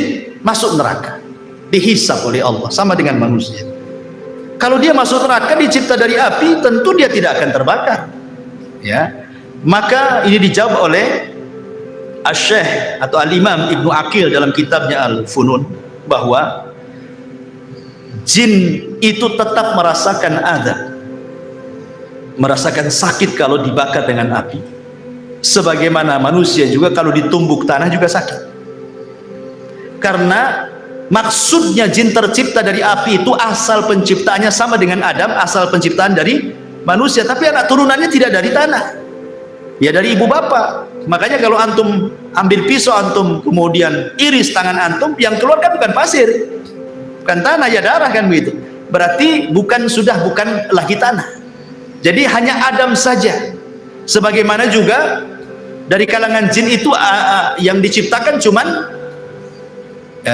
masuk neraka, dihisab oleh Allah sama dengan manusia. Kalau dia masuk neraka dicipta dari api, tentu dia tidak akan terbakar ya. Maka ini dijawab oleh Asy-Syaikh atau Al-Imam Ibnu Aqil dalam kitabnya Al-Funun, bahwa jin itu tetap merasakan azab, merasakan sakit kalau dibakar dengan api, sebagaimana manusia juga kalau ditumbuk tanah juga sakit. Karena maksudnya jin tercipta dari api itu asal penciptaannya sama dengan Adam, asal penciptaan dari manusia, tapi anak turunannya tidak dari tanah, ya dari ibu bapak. Makanya kalau antum ambil pisau, antum kemudian iris tangan antum, yang keluar kan bukan pasir, bukan tanah, ya darah kan begitu. Berarti bukan lagi tanah. Jadi hanya Adam saja. Sebagaimana juga dari kalangan jin itu yang diciptakan cuman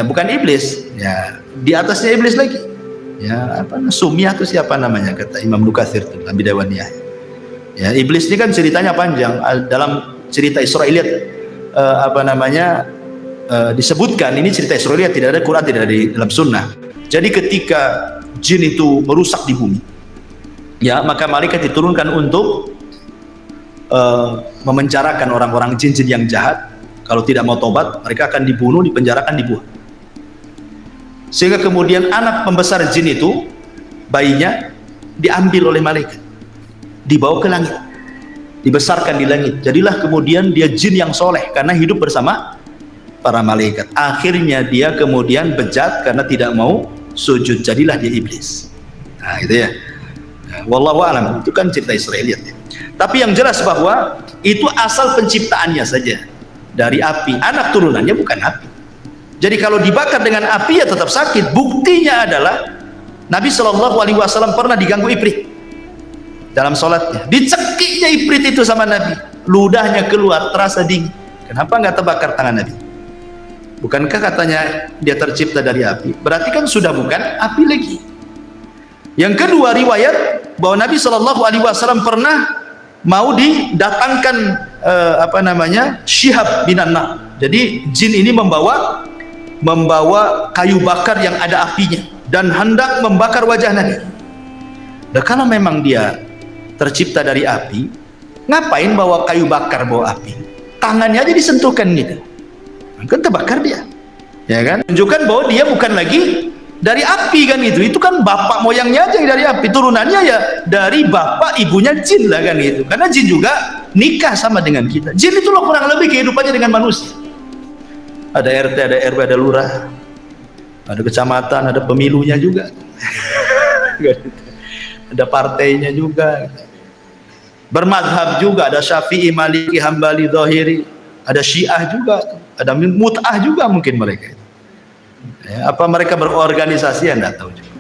bukan iblis, ya di atasnya iblis lagi. Ya apa, Sumiyah itu siapa namanya, kata Imam Nukatsir dalam Bidawaniyah. Ya iblis ini kan ceritanya panjang. Dalam cerita Israiliyat disebutkan, ini cerita Israiliyat, tidak ada Quran, tidak ada di dalam sunnah. Jadi ketika jin itu merusak di bumi, ya maka malaikat diturunkan untuk memenjarakan orang-orang jin-jin yang jahat. Kalau tidak mau tobat, mereka akan dibunuh, dipenjarakan, dibuang. Sehingga kemudian anak pembesar jin itu, bayinya diambil oleh malaikat, dibawa ke langit, dibesarkan di langit. Jadilah kemudian dia jin yang soleh karena hidup bersama para malaikat. Akhirnya dia kemudian bejat karena tidak mau sujud, jadilah dia iblis. Nah gitu ya. Wallahu a'lam, itu kan cerita Israiliyat ya. Tapi yang jelas bahwa itu asal penciptaannya saja dari api, anak turunannya bukan api Jadi kalau dibakar dengan api ya tetap sakit. Buktinya adalah Nabi SAW pernah diganggu ifrit dalam sholatnya. Dicekiknya ifrit itu sama Nabi, ludahnya keluar, terasa dingin. Kenapa nggak terbakar tangan Nabi? Bukankah katanya dia tercipta dari api? Berarti kan sudah bukan api lagi. Yang kedua, riwayat bahwa Nabi SAW pernah mau didatangkan syihab minan nar. Jadi jin ini membawa kayu bakar yang ada apinya dan hendak membakar wajah Nabi. Dan kalau memang dia tercipta dari api, ngapain bawa kayu bakar, bawa api? Tangannya aja disentuhkan gitu, kan terbakar dia, ya kan? Tunjukkan bahwa dia bukan lagi dari api kan itu. Itu kan bapak moyangnya aja yang dari api, turunannya ya dari bapak ibunya jin lah kan itu. Karena jin juga nikah sama dengan kita. Jin itu loh kurang lebih kehidupannya dengan manusia. Ada RT, ada RW, ada lurah, ada kecamatan, ada pemilunya juga. Ada partainya juga. Bermadhab juga, ada Syafi'i, Maliki, Hambali, Zahiri, ada Syiah juga, ada Mut'ah juga mungkin mereka. Ya, apa mereka berorganisasi? Ya, enggak tahu juga.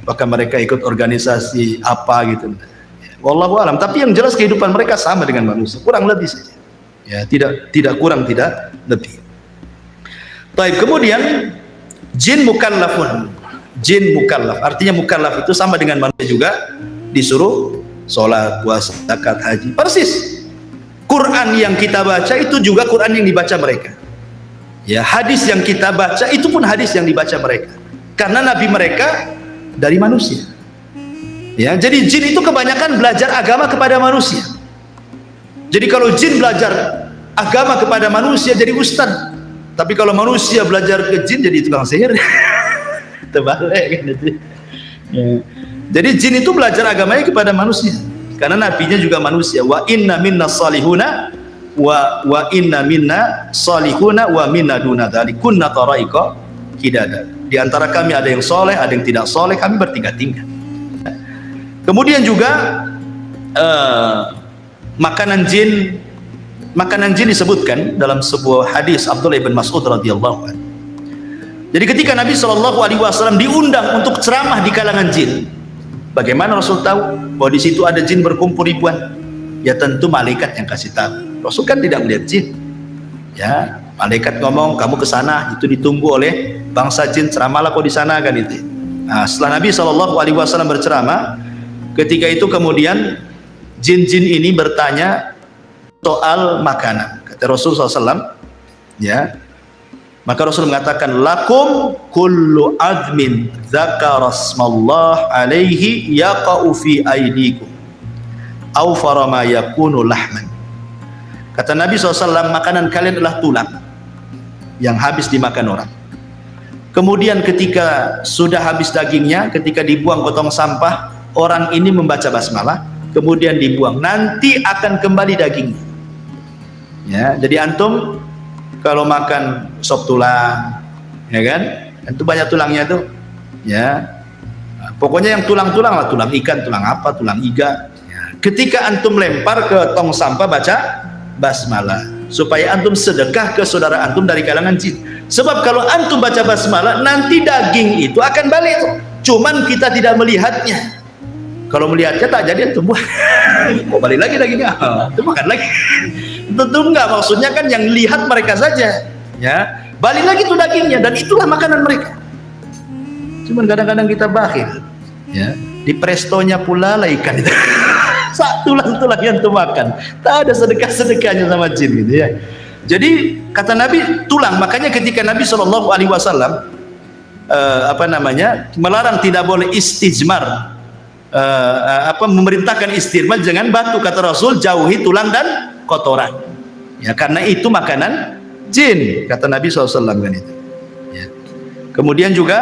Apakah mereka ikut organisasi apa gitu? Ya, wallahu alam. Tapi yang jelas kehidupan mereka sama dengan manusia, kurang lebih saja. Ya, tidak kurang, tidak lebih. Baik, kemudian jin mukallafun. Jin mukallaf, artinya mukallaf itu sama dengan manusia juga, disuruh sholat, puasa, zakat, haji. Persis. Quran yang kita baca itu juga Quran yang dibaca mereka. Ya, hadis yang kita baca itu pun hadis yang dibaca mereka. Karena nabi mereka dari manusia. Ya, jadi jin itu kebanyakan belajar agama kepada manusia. Jadi kalau jin belajar agama kepada manusia jadi ustaz. Tapi kalau manusia belajar ke jin jadi tukang sihir. Terbalik kan itu. Ya. Jadi jin itu belajar agamanya kepada manusia. Karena nabinya juga manusia. Wa inna minna salihuna wa inna minna salihuna wa minna duna dzalik kunna tara'iqa qidada. Di antara kami ada yang soleh, ada yang tidak soleh, kami bertingkat-tingkat. Kemudian juga makanan jin disebutkan dalam sebuah hadis Abdullah bin Mas'ud radhiyallahu anhu. Jadi ketika Nabi SAW diundang untuk ceramah di kalangan jin, bagaimana Rasul tahu bahwa di situ ada jin berkumpul ribuan? Ya tentu malaikat yang kasih tahu. Rasul kan tidak melihat jin. Ya, malaikat ngomong, kamu ke sana, itu ditunggu oleh bangsa jin, ceramahlah kau di sana kan itu. Nah, setelah Nabi SAW berceramah, ketika itu kemudian jin-jin ini bertanya soal makanan. Kata Rasul SAW, ya. Maka Rasul mengatakan, lakum kullu admin zakarasmallah alaihi yaqa'u fi aidikum au farama yakunu lahman. Kata Nabi SAW, makanan kalian adalah tulang yang habis dimakan orang. Kemudian ketika sudah habis dagingnya, ketika dibuang ke tong sampah, orang ini membaca basmalah, kemudian dibuang, nanti akan kembali dagingnya. Ya, jadi antum kalau makan sop tulang, ya kan? Itu banyak tulangnya tuh, ya. Nah, pokoknya yang tulang-tulang lah, tulang ikan, tulang apa, tulang iga. Ya. Ketika antum lempar ke tong sampah, baca basmalah, supaya antum sedekah ke saudara antum dari kalangan jin. Sebab kalau antum baca basmalah, nanti daging itu akan balik tuh. Cuman kita tidak melihatnya. Kalau melihatnya tak jadi antum buah. Kok balik lagi dagingnya? Itu makan lagi. Tentu enggak, maksudnya kan yang lihat mereka saja, ya. Balik lagi tuh dagingnya, dan itulah makanan mereka. Cuman kadang-kadang kita bakhil, ya. Di prestonya pula lah ikan itu. Tulang-tulang yang tuh makan. Tak ada sedekah-sedekahnya sama jin gitu ya. Jadi kata Nabi tulang, makanya ketika Nabi SAW melarang tidak boleh istijmar, memerintahkan istirmal dengan batu, kata Rasul, jauhi tulang dan kotoran, ya, karena itu makanan jin, kata Nabi SAW kan itu. Ya. Kemudian juga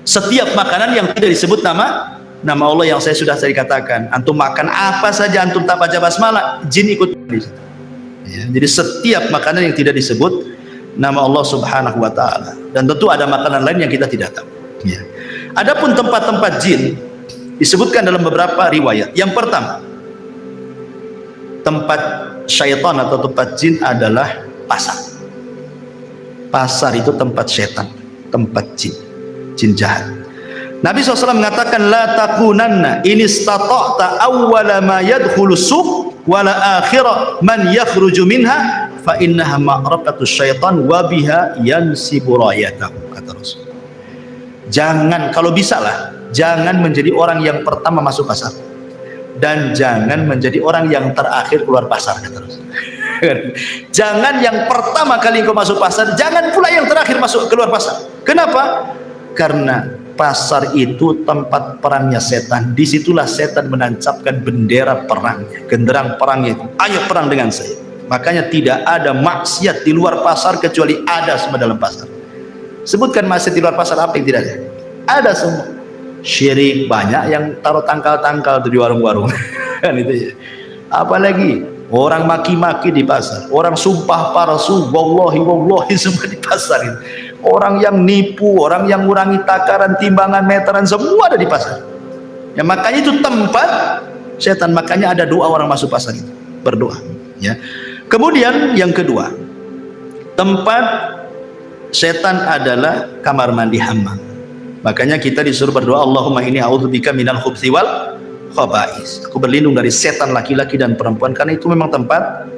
setiap makanan yang tidak disebut nama Allah yang saya sudah katakan, antum makan apa saja, antum tak baca basmalah, jin ikut di situ. Ya. Jadi setiap makanan yang tidak disebut nama Allah Subhanahu Wa Taala, dan tentu ada makanan lain yang kita tidak tahu. Ya. Adapun tempat-tempat jin disebutkan dalam beberapa riwayat. Yang pertama, tempat syaitan atau tempat jin adalah pasar. Pasar itu tempat setan, tempat jin, jin jahat. Nabi SAW mengatakan, la takunanna in istata'ta awwala ma yadkhulu suq wala akhira man yakhruju minha fa innaha ma'raqatu syaitan wa biha yansibu rayatahu, kata Rasul. Jangan, kalau bisa lah, jangan menjadi orang yang pertama masuk pasar dan jangan menjadi orang yang terakhir keluar pasar, kata Rasul. Jangan yang pertama kali kau masuk pasar, jangan pula yang terakhir masuk keluar pasar. Kenapa? Karena pasar itu tempat perangnya setan. Disitulah setan menancapkan bendera perangnya, genderang perangnya itu. Ayo perang dengan saya. Makanya tidak ada maksiat di luar pasar kecuali ada semua dalam pasar. Sebutkan maksiat di luar pasar apa yang tidak ada? Ada semua. Syirik banyak yang taruh tangkal-tangkal di warung-warung. Kan itu ya. Apalagi orang maki-maki di pasar, orang sumpah palsu, wallahi semua di pasar itu. Orang yang nipu, orang yang ngurangi takaran, timbangan, meteran, semua ada di pasar. Ya, makanya itu tempat setan. Makanya ada doa orang masuk pasar itu, berdoa. Ya. Kemudian yang kedua, tempat setan adalah kamar mandi hammam. Makanya kita disuruh berdoa, Allahumma inni a'udzubika minal khubthi wal khaba'is. Aku berlindung dari setan laki-laki dan perempuan, karena itu memang tempat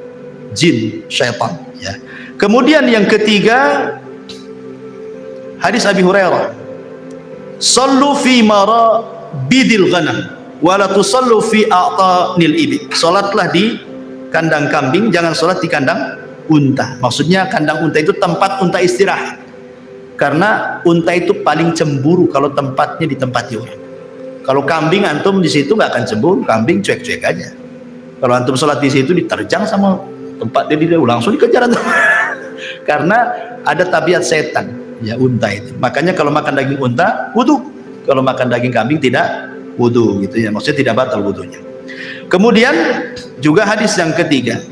jin, syaitan. Ya. Kemudian yang ketiga, hadis Abi Hurairah, sallu fi marabidil ghanam wa la tusallu fi a'tanil ibil. Salatlah di kandang kambing, jangan salat di kandang unta. Maksudnya kandang unta itu tempat unta istirahat. Karena unta itu paling cemburu kalau tempatnya ditempati orang. Kalau kambing antum di situ nggak akan cemburu, kambing cuek-cuek aja. Kalau antum salat di situ diterjang sama tempat dia langsung dikejar antum. Karena ada tabiat setan. Ya, unta itu. Makanya kalau makan daging unta wudu, kalau makan daging kambing tidak wudu, gitu ya. Maksudnya tidak batal wudunya. Kemudian juga hadis yang ketiga,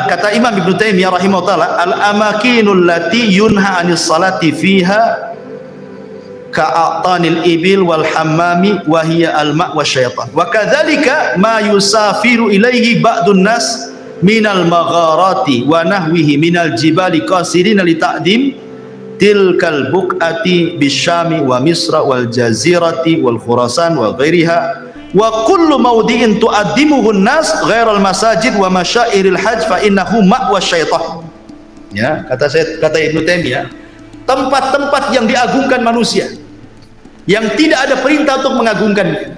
kata Imam Ibnu Taimiyah rahimahullah, al amakinul lati yunha anis salati fiha ka'atanil ibil wal hammami wa hiya al ma' wasyaitan wa kadzalika ma yusafiru ilaihi ba'dun nas minal magharati wa nahwihi minal jibali qasirina li ta'dim tilkal buqati bisyami wa misra wal jazirati wal khurasan wa ghairiha wa kullu mawdi'in tu'addimuhu an-nas ghairal masajid wa masyairil hajj fa innahu ma'wa syaitan. Ya, kata Ibnu Taimiyah, tempat-tempat yang diagungkan manusia yang tidak ada perintah untuk mengagungkan,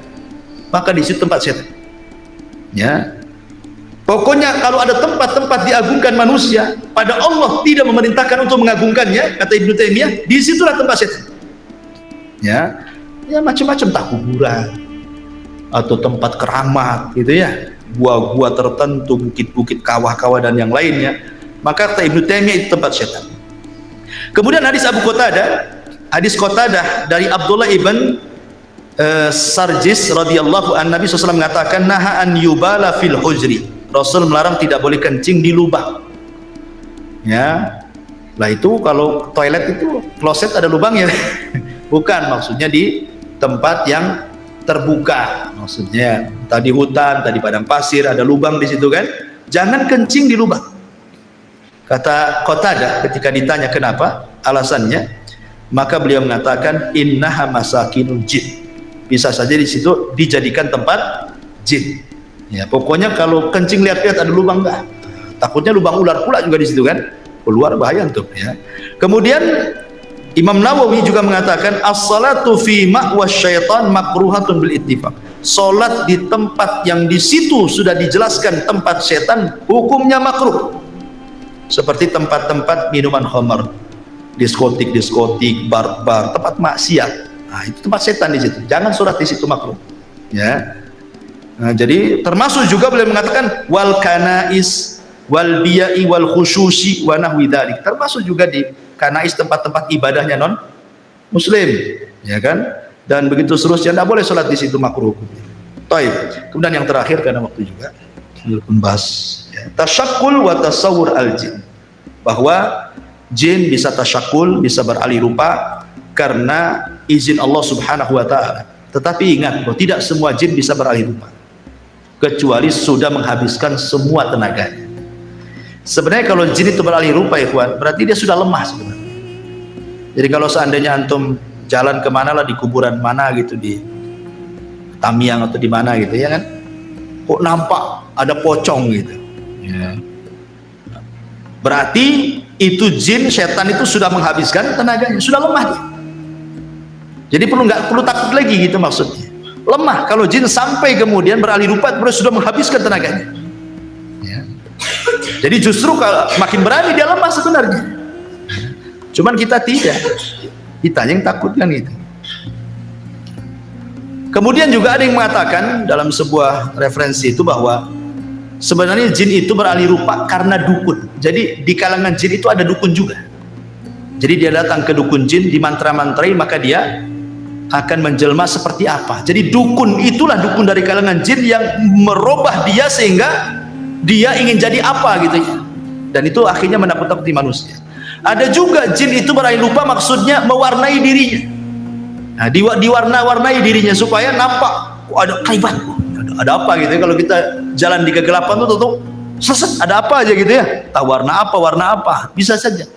maka di situ tempat setan. Ya. Pokoknya kalau ada tempat-tempat diagungkan manusia, pada Allah tidak memerintahkan untuk mengagungkannya, kata Ibnu Taimiyah, di situlah tempat setan. Ya. Ya, macam-macam, tak kuburan atau tempat keramat gitu ya, gua-gua tertentu, bukit-bukit, kawah-kawah dan yang lainnya, maka kata Ibnu Taimiyah itu tempat setan. Kemudian hadis Abu Qatadah, hadis Qatadah dari Abdullah ibn Sarjis radhiyallahu an, Nabi SAW mengatakan, naha an yubala fil hujri. Rasul melarang tidak boleh kencing di lubang. Ya, lah itu kalau toilet itu kloset ada lubangnya. Bukan, maksudnya di tempat yang terbuka, maksudnya tadi hutan, tadi padang pasir, ada lubang di situ kan, jangan kencing di lubang. Kata Qatadah ketika ditanya kenapa, alasannya, maka beliau mengatakan innaha masakinul jin, bisa saja di situ dijadikan tempat jin. Ya, pokoknya kalau kencing lihat-lihat ada lubang enggak, takutnya lubang ular pula juga di situ kan, keluar bahaya tuh ya. Kemudian Imam Nawawi juga mengatakan as-salatu fi ma'was syaitan makruhatun bil ittifaq. Salat di tempat yang di situ sudah dijelaskan tempat setan, hukumnya makruh. Seperti tempat-tempat minuman khamar, diskotik, bar-bar, tempat maksiat. Nah, itu tempat setan di situ. Jangan salat di situ, makruh. Ya. Nah, jadi termasuk juga beliau mengatakan wal kanais wal biya'i wal khususi wa nahwi dzalik. Termasuk juga di kanais, tempat-tempat ibadahnya non muslim, ya kan, dan begitu seterusnya, tidak boleh sholat di situ, makruh. Taib. Kemudian yang terakhir karena waktu juga membahas ya, tasyakul wa tasawur al jin, bahwa jin bisa tasyakul, bisa beralih rupa karena izin Allah Subhanahu wa taala. Tetapi ingat bahwa tidak semua jin bisa beralih rupa kecuali sudah menghabiskan semua tenaganya. Sebenarnya kalau jin itu beralih rupa, ikhwan, berarti dia sudah lemah sebenarnya. Jadi kalau seandainya antum jalan kemana lah, di kuburan mana gitu, di Tamiang atau di mana gitu ya kan, kok nampak ada pocong gitu ya, berarti itu jin, setan itu sudah menghabiskan tenaganya, sudah lemah dia. Jadi nggak perlu takut lagi gitu maksudnya. Lemah kalau jin sampai kemudian beralih rupa, sudah menghabiskan tenaganya ya. Jadi justru kalau makin berani dia lemah sebenarnya, cuman kita tidak, kita yang takut kan gitu. Kemudian juga ada yang mengatakan dalam sebuah referensi itu bahwa sebenarnya jin itu beralih rupa karena dukun. Jadi di kalangan jin itu ada dukun juga. Jadi dia datang ke dukun jin, dimantra-mantrai, maka dia akan menjelma seperti apa. Jadi dukun itulah dukun dari kalangan jin yang merubah dia sehingga dia ingin jadi apa gitu ya. Dan itu akhirnya menakut-nakuti manusia. Ada juga jin itu beralih rupa maksudnya mewarnai dirinya. Nah, diwarna-warnai dirinya supaya nampak ada kaibat, ada apa gitu ya. Kalau kita jalan di kegelapan tuh seset, ada apa aja gitu ya, tahu warna apa bisa saja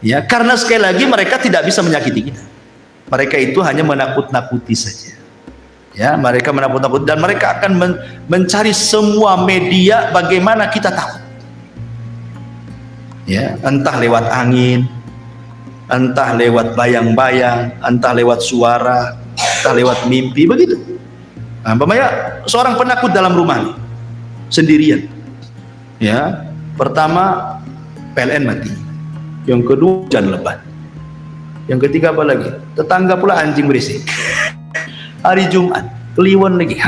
ya, karena sekali lagi mereka tidak bisa menyakiti kita, mereka itu hanya menakut-nakuti saja ya, mereka menakut-nakuti dan mereka akan mencari semua media bagaimana kita takut ya, entah lewat angin, entah lewat bayang-bayang, entah lewat suara, entah lewat mimpi, begitu. Nah, umpamanya seorang penakut dalam rumah nih, sendirian ya, pertama PLN mati, yang kedua hujan lebat, yang ketiga apa lagi, tetangga pula anjing berisik, hari Jumat kliwon lagi.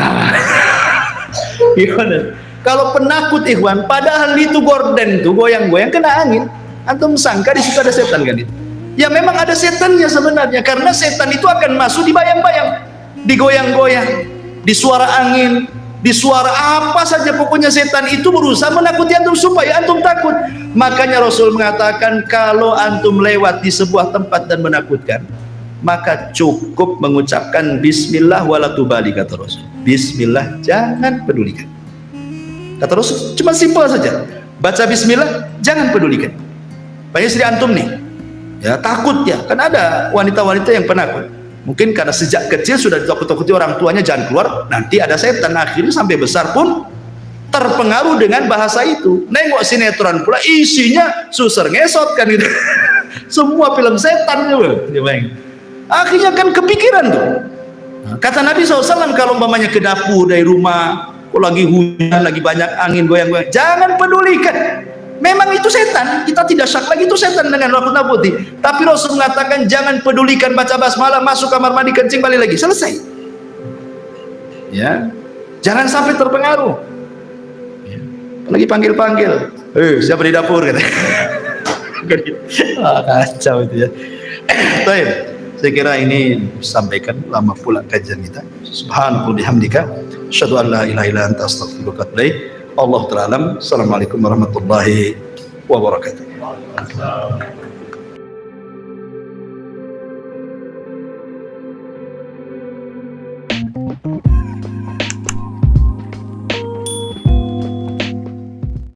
Gimana? Kalau penakut ikhwan, padahal itu gorden tuh goyang-goyang kena angin, antum sangka di situ ada setan kan itu? Ya memang ada setannya sebenarnya, karena setan itu akan masuk di bayang-bayang, digoyang-goyang, di suara angin, di suara apa saja, pokoknya setan itu berusaha menakuti antum supaya antum takut. Makanya Rasul mengatakan kalau antum lewat di sebuah tempat dan menakutkan, maka cukup mengucapkan bismillah wala tubali, kata Rasul. Bismillah, jangan pedulikan. Kata Rasul, cuma simpel saja, baca bismillah, jangan pedulikan. Banyak istri antum nih ya, takut ya, kan ada wanita-wanita yang penakut, mungkin karena sejak kecil sudah ditakut-takuti orang tuanya jangan keluar, nanti ada setan, akhirnya sampai besar pun terpengaruh dengan bahasa itu. Nengok sinetron pula isinya suser ngesot kan gitu. Semua film setan juga, akhirnya kan kepikiran tuh. Kata Nabi SAW, kalau umpamanya ke dapur dari rumah, lagi hujan, lagi banyak angin goyang-goyang, jangan pedulikan. Memang itu setan, kita tidak syak lagi itu setan dengan nakut-nakuti. Tapi Rasul mengatakan jangan pedulikan, baca basmalah, masuk kamar mandi, kencing, balik lagi, selesai. Ya, jangan sampai terpengaruh. Ya. Lagi panggil-panggil, siapa di dapur kata. Kacau itu ya. Baik, saya kira ini sampaikan, lama pula kajian kita. Subhanallah bihamdika, asyhadu an la ilaha illa anta astaghfiruka wa atubu ilaik. Allah ta'ala. Assalamualaikum warahmatullahi wabarakatuh.